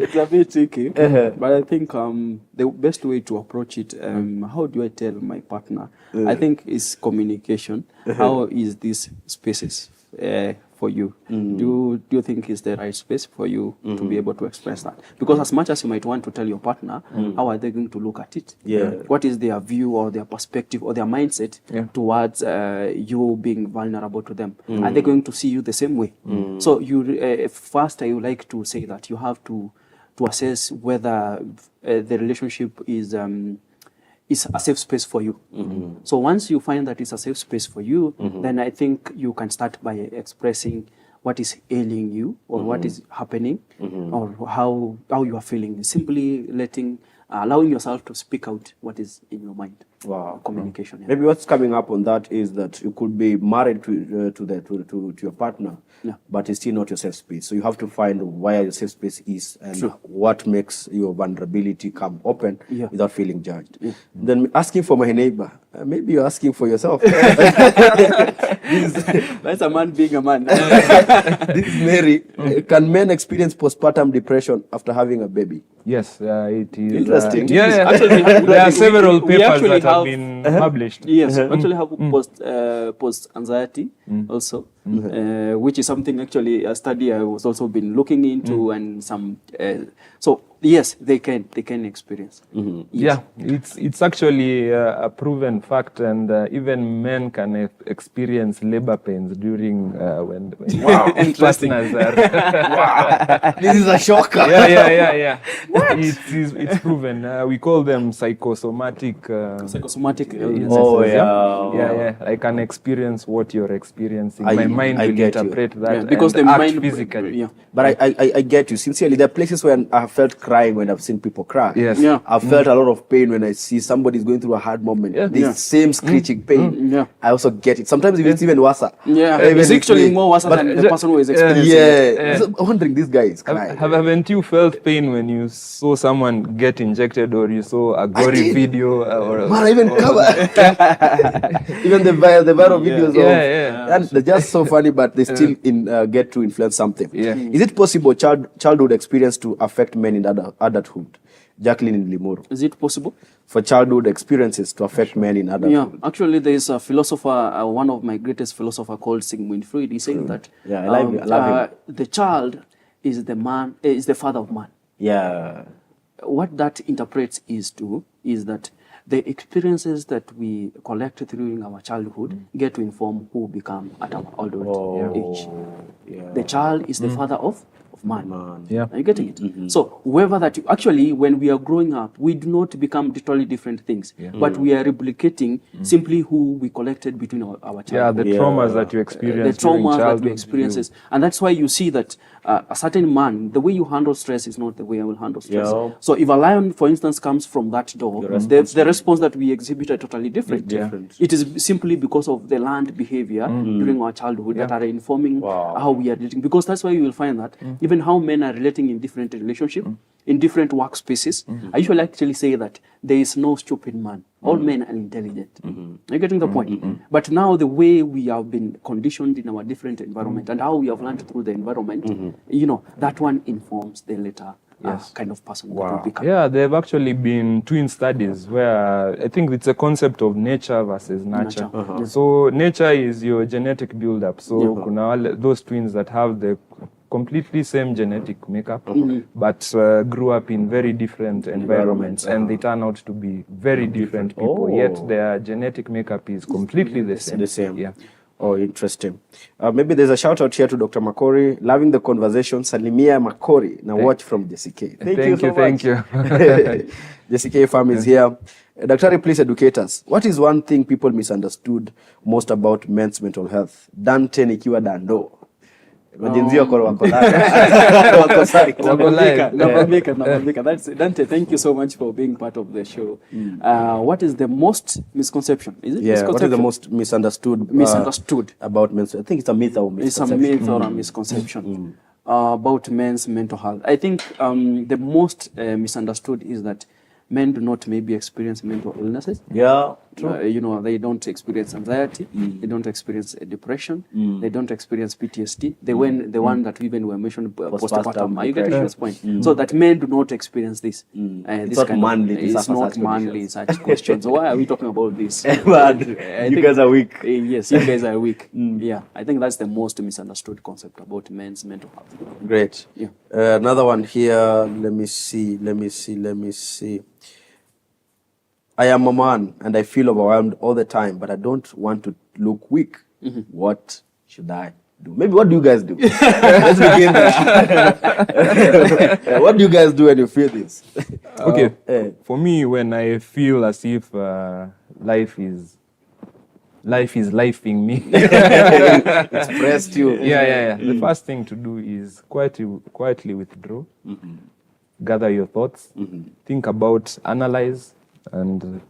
It's a bit tricky, but I think the best way to approach it, how do I tell my partner? I think is communication. How is these spaces for you, do you think is the right space for you to be able to express that? Because as much as you might want to tell your partner, how are they going to look at it? Yeah. What is their view or their perspective or their mindset towards you being vulnerable to them? Are they going to see you the same way? So you first, I would like to say that you have to assess whether the relationship is a safe space for you. So once you find that it's a safe space for you, then I think you can start by expressing what is ailing you or what is happening or how you are feeling. Simply allowing yourself to speak out what is in your mind. Wow. Communication. Yeah. Maybe what's coming up on that is that you could be married to your partner, but it's still not your safe space. So you have to find where your safe space is and what makes your vulnerability come open without feeling judged. Then asking for my neighbor, maybe you're asking for yourself. That's a man being a man. This is Mary. Can men experience postpartum depression after having a baby? Yes, it is. Interesting. Actually, there are several papers that have been published. Yes, we actually have post anxiety also, which is something actually a study I was also been looking into and some. So yes, they can experience. Yes. Yeah, it's actually a proven fact, and even men can experience labor pains during when partners are. Wow, this is a shocker. Yeah. It's proven. We call them psychosomatic. Psychosomatic illnesses. Oh yeah. I can experience what you're experiencing. My mind will interpret that because and the act mind physically. Yeah. But I get you. Sincerely, there are places where I have felt crying when I've seen people cry. Yes. Yeah. I've felt a lot of pain when I see somebody's going through a hard moment. This same screeching pain. Yeah. I also get it. Sometimes it's even worse. Yeah, it's actually more worse than the person who is experiencing So I'm wondering, this guy is crying. Haven't you felt pain when you saw someone get injected or you saw a gory video? Man, I even cover. Even the viral videos. And they're just so funny, but they still get to influence something. Yeah. Is it possible childhood experience to affect men in adulthood? Jacqueline in Limuru. Is it possible? For childhood experiences to affect men in adulthood? Yeah, actually there is a philosopher, one of my greatest philosophers called Sigmund Freud. He's saying that I love him. the child is the father of man. Yeah. What that interprets is that the experiences that we collect during our childhood get to inform who we become at our adult age. Yeah. The child is the father of man. Yeah. Are you getting it? So whoever that actually, when we are growing up, we do not become totally different things, but we are replicating simply who we collected between our childhood. Yeah, the traumas that you experience. The traumas that we experience. And that's why you see that a certain man, the way you handle stress is not the way I will handle stress. Yeah. So if a lion, for instance, comes from that door, the response that we exhibit are totally different. It is simply because of the learned behavior during our childhood that are informing how we are relating. Because that's why you will find that even how men are relating in different relationships, in different workspaces. I usually actually say that there is no stupid man. All men are intelligent. Are you getting the point? But now the way we have been conditioned in our different environment and how we have learned through the environment, that one informs the later kind of person that we become. Yeah, there have actually been twin studies where I think it's a concept of nature versus nurture. So nature is your genetic build-up. So kuna those twins that have the completely same genetic makeup, but grew up in very different environments, and they turn out to be very different people, yet their genetic makeup is completely the same. Yeah. Oh, interesting. Maybe there's a shout out here to Dr. Makori. Loving the conversation. Salimia Makori. Now watch from Jesse K. Thank you so much. Thank you. Jesse K farm is here. Dr. please educate us. What is one thing people misunderstood most about men's mental health? Dante nikiwa dando. Majenzio wako That's Dante. Thank you so much for being part of the show. What is the most misconception? Is it? Yeah. What is the most misunderstood about men's? I think it's a myth or misconception. It's a myth or a misconception about men's mental health. I think the most misunderstood is that men do not maybe experience mental illnesses. Yeah. You know, they don't experience anxiety, they don't experience depression, they don't experience PTSD. The one that even were mentioned postpartum. You get this point. So that men do not experience this. It's not manly. It's not manly. Such questions. Why are we talking about this? But you guys are weak. Yes, you guys are weak. Yeah, I think that's the most misunderstood concept about men's mental health. Great. Yeah. Another one here. Let me see. I am a man and I feel overwhelmed all the time, but I don't want to look weak. What should I do? Maybe what do you guys do? Let's begin there. What do you guys do when you feel this? Okay. For me, when I feel as if life is lifing me. It's pressed you. Yeah. The first thing to do is quietly withdraw, gather your thoughts, think about, analyze, and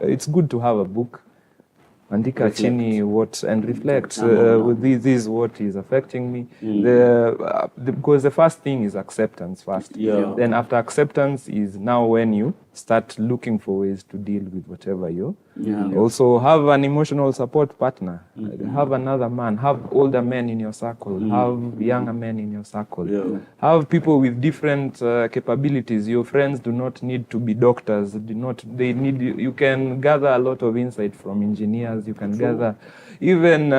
it's good to have a book. Andika chini and reflect. This is what is affecting me. Because the first thing is acceptance first. Yeah. Then after acceptance is now when you start looking for ways to deal with whatever you. Also have an emotional support partner. Have another man. Have older men in your circle. Have younger men in your circle. Have people with different capabilities. Your friends do not need to be doctors. You can gather a lot of insight from engineers. You can gather even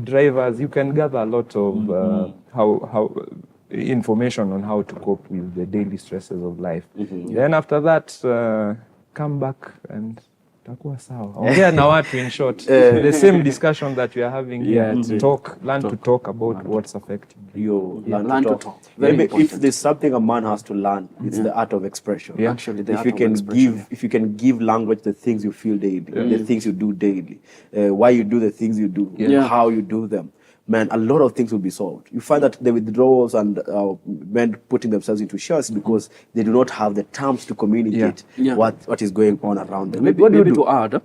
drivers. You can gather a lot of how information on how to cope with the daily stresses of life. Then after that, come back and takuwa sawa. Ongea na watu, in short. The same discussion that we are having here. Learn to talk about what's affecting you. Learn to talk. Maybe if there's something a man has to learn, it's the art of expression. Actually, the if art you of can expression. if you can give language to the things you feel daily, the things you do daily, why you do the things you do, how you do them, man, a lot of things will be solved. You find that the withdrawals and men putting themselves into shells because they do not have the terms to communicate what is going on around them. Maybe to add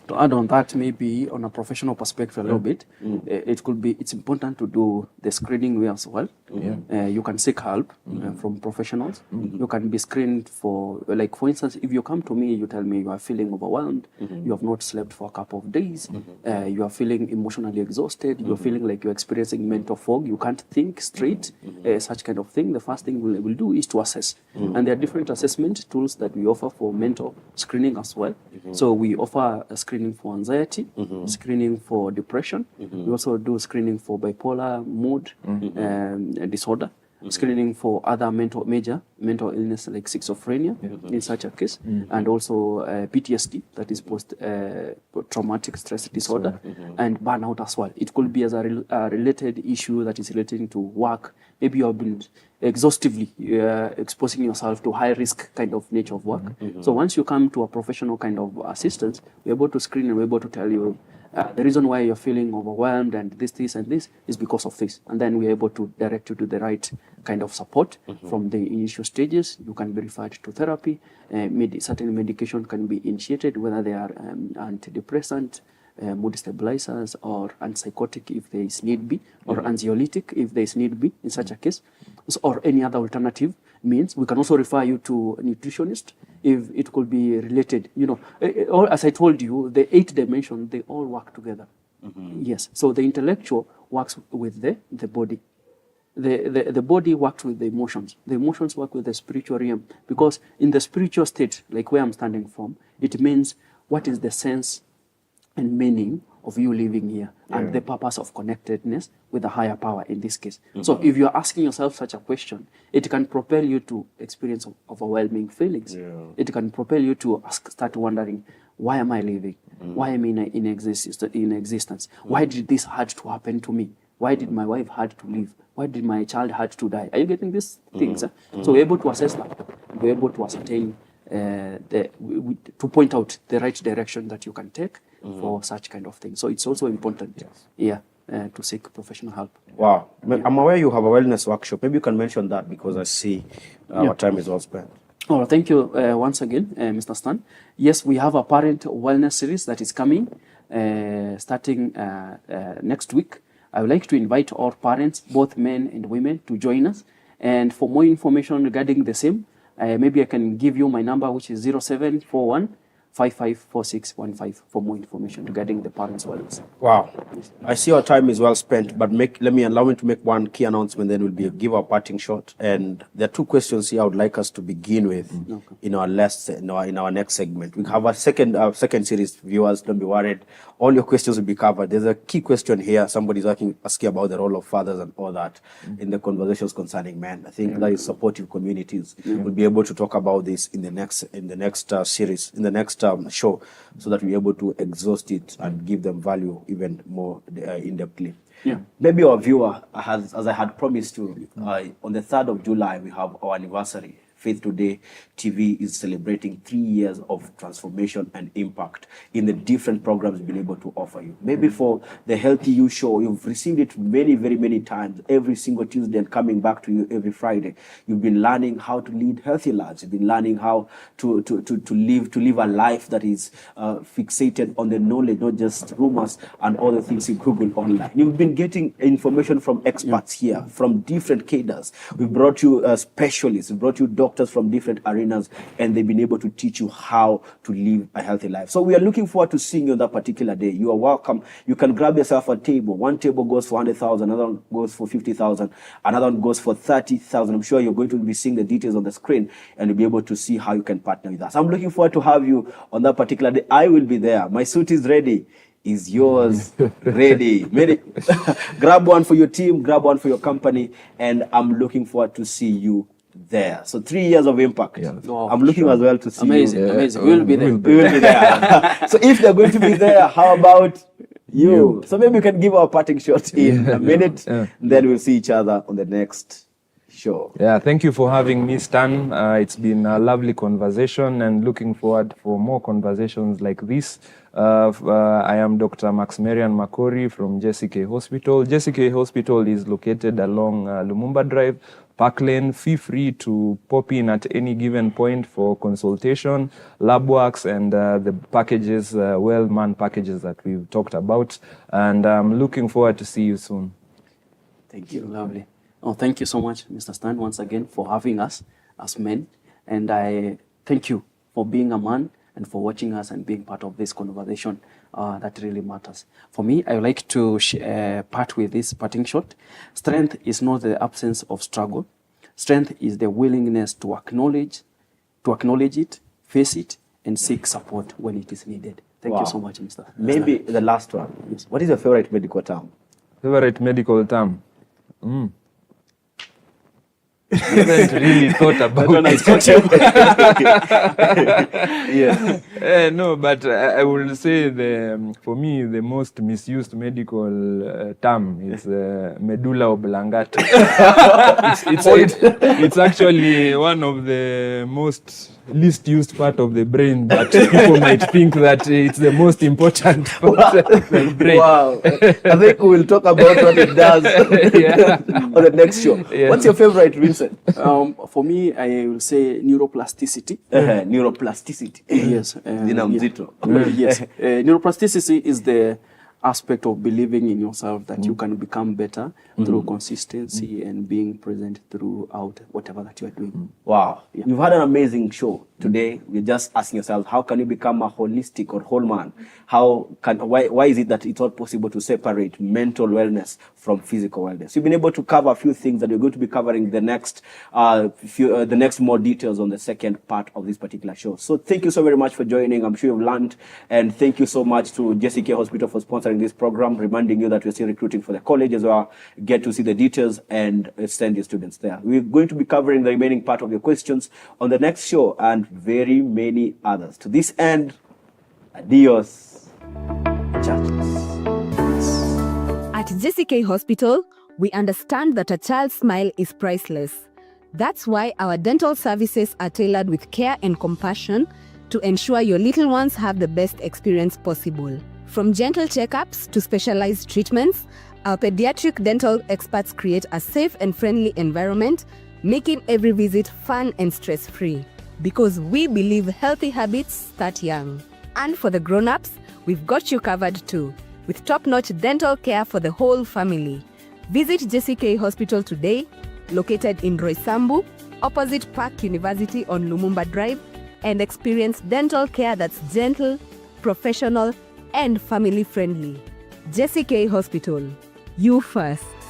on that, maybe on a professional perspective a little bit, it's important to do the screening way as well. You can seek help from professionals. You can be screened for, like for instance, if you come to me, you tell me you are feeling overwhelmed, you have not slept for a couple of days, you are feeling emotionally exhausted, you're feeling like you're experiencing mental fog, you can't think straight, such kind of thing. The first thing we'll do is to assess. And there are different assessment tools that we offer for mental screening as well. So we offer a screening for anxiety, screening for depression. We also do screening for bipolar mood disorder, screening for other major mental illness like schizophrenia in such a case, and also PTSD, that is post-traumatic stress disorder, and burnout as well. It could be as a related issue that is relating to work. Maybe you have been exhaustively exposing yourself to high risk kind of nature of work. So once you come to a professional kind of assistance, we're able to screen and we're able to tell you the reason why you're feeling overwhelmed and this and this is because of this. And then we're able to direct you to the right kind of support from the initial stages. You can be referred to therapy. Certain medication can be initiated, whether they are antidepressant, mood stabilizers, or antipsychotic if there is need be, or anxiolytic if there is need be in such a case, or any other alternative means. We can also refer you to a nutritionist if it could be related. All, as I told you, the 8 dimensions, they all work together. Yes, so the intellectual works with the body. The body works with the emotions. The emotions work with the spiritual realm, because in the spiritual state, like where I'm standing from, it means what is the sense and meaning of you living here, and the purpose of connectedness with a higher power in this case. So if you're asking yourself such a question, it can propel you to experience overwhelming feelings. It can propel you to start wondering, why am I living? Why am I in existence? Why did this had to happen to me? Why did my wife had to leave? Why did my child had to die? Are you getting these things? So we're able to assess that. We're able to ascertain, to point out the right direction that you can take for such kind of thing. So it's also important, to seek professional help. Wow. I'm aware you have a wellness workshop. Maybe you can mention that, because I see our time is well spent. Oh, thank you once again, Mr. Stan. Yes, we have a parent wellness series that is coming starting next week. I would like to invite all parents, both men and women, to join us. And for more information regarding the same, maybe I can give you my number, which is 0741 554615 for more information regarding the parents' wellness. Wow. I see our time is well spent, but allow me to make one key announcement, then we'll give our parting shot. And there are two questions here I would like us to begin with in our next segment. We have a second series. Viewers, don't be worried. All your questions will be covered. There's a key question here. Somebody's asking about the role of fathers and all that in the conversations concerning men. I think that is supportive communities. We'll be able to talk about this in the next series, in the next show, so that we're able to exhaust it and give them value even more in-depthly. Yeah. Maybe our viewer, as I had promised to, on the 3rd of July, we have our anniversary. Faith Today TV is celebrating 3 years of transformation and impact in the different programs we've been able to offer you. Maybe for the Healthy You show, you've received it very, very many times, every single Tuesday and coming back to you every Friday. You've been learning how to lead healthy lives. You've been learning how to live a life that is fixated on the knowledge, not just rumors and all the things you Google online. You've been getting information from experts here, from different cadres. We've brought you specialists, we've brought you doctors from different arenas, and they've been able to teach you how to live a healthy life. So we are looking forward to seeing you on that particular day. You are welcome. You can grab yourself a table. One table goes for 100,000, another one goes for 50,000, another one goes for 30,000. I'm sure you're going to be seeing the details on the screen, and you'll be able to see how you can partner with us. I'm looking forward to have you on that particular day. I will be there. My suit is ready. Is yours ready? Grab one for your team, grab one for your company, and I'm looking forward to see you there. So 3 years of impact. Yeah. Oh, I'm looking as well to see amazing, you. Amazing. We'll be there. We will be there. So if they're going to be there, how about you? So maybe we can give our parting shot in a minute. Then we'll see each other on the next show. Yeah, thank you for having me, Stan. It's been a lovely conversation, and looking forward for more conversations like this. I am Dr. Maximilian Makori from JCK Hospital. JCK Hospital is located along Lumumba Drive, Park Lane. Feel free to pop in at any given point for consultation, lab works, and the packages, well-manned packages that we've talked about. And I'm looking forward to see you soon. Thank you. Lovely. Oh, thank you so much, Mr. Stan, once again for having us as men. And I thank you for being a man and for watching us and being part of this conversation that really matters. For me, I would like to part with this parting shot. Strength is not the absence of struggle. Strength is the willingness to acknowledge it, face it, and seek support when it is needed. Thank you so much, Mr. Maybe the last one. Yes. What is your favorite medical term? Favorite medical term? I haven't really thought about it. No, but I will say for me, the most misused medical term is medulla oblongata. It's actually one of the most least used part of the brain, but people might think that it's the most important part of the brain. Wow. I think we will talk about what it does on the next show. Yeah. What's your favorite, Vincent? For me, I will say neuroplasticity. Neuroplasticity. Yes. Yes. Neuroplasticity is the aspect of believing in yourself that you can become better through consistency and being present throughout whatever that you are doing. Wow. Yeah. You've had an amazing show today. We're just asking yourselves, how can you become a holistic or whole man? Why is it that it's not possible to separate mental wellness from physical wellness? You've been able to cover a few things that we're going to be covering the next more details on the second part of this particular show. So thank you so very much for joining. I'm sure you've learned, and thank you so much to JCK Hospital for sponsoring this program, reminding you that we're still recruiting for the college as well. Get to see the details and send your students there. We're going to be covering the remaining part of your questions on the next show and very many others. To this end, adios, muchachos. At JCK Hospital, we understand that a child's smile is priceless. That's why our dental services are tailored with care and compassion to ensure your little ones have the best experience possible. From gentle checkups to specialized treatments, our pediatric dental experts create a safe and friendly environment, making every visit fun and stress-free. Because we believe healthy habits start young. And for the grown-ups, we've got you covered too, with top-notch dental care for the whole family. Visit JCK Hospital today, located in Roysambu, opposite Park University on Lumumba Drive, and experience dental care that's gentle, professional, and family friendly. Jesse K Hospital. You first.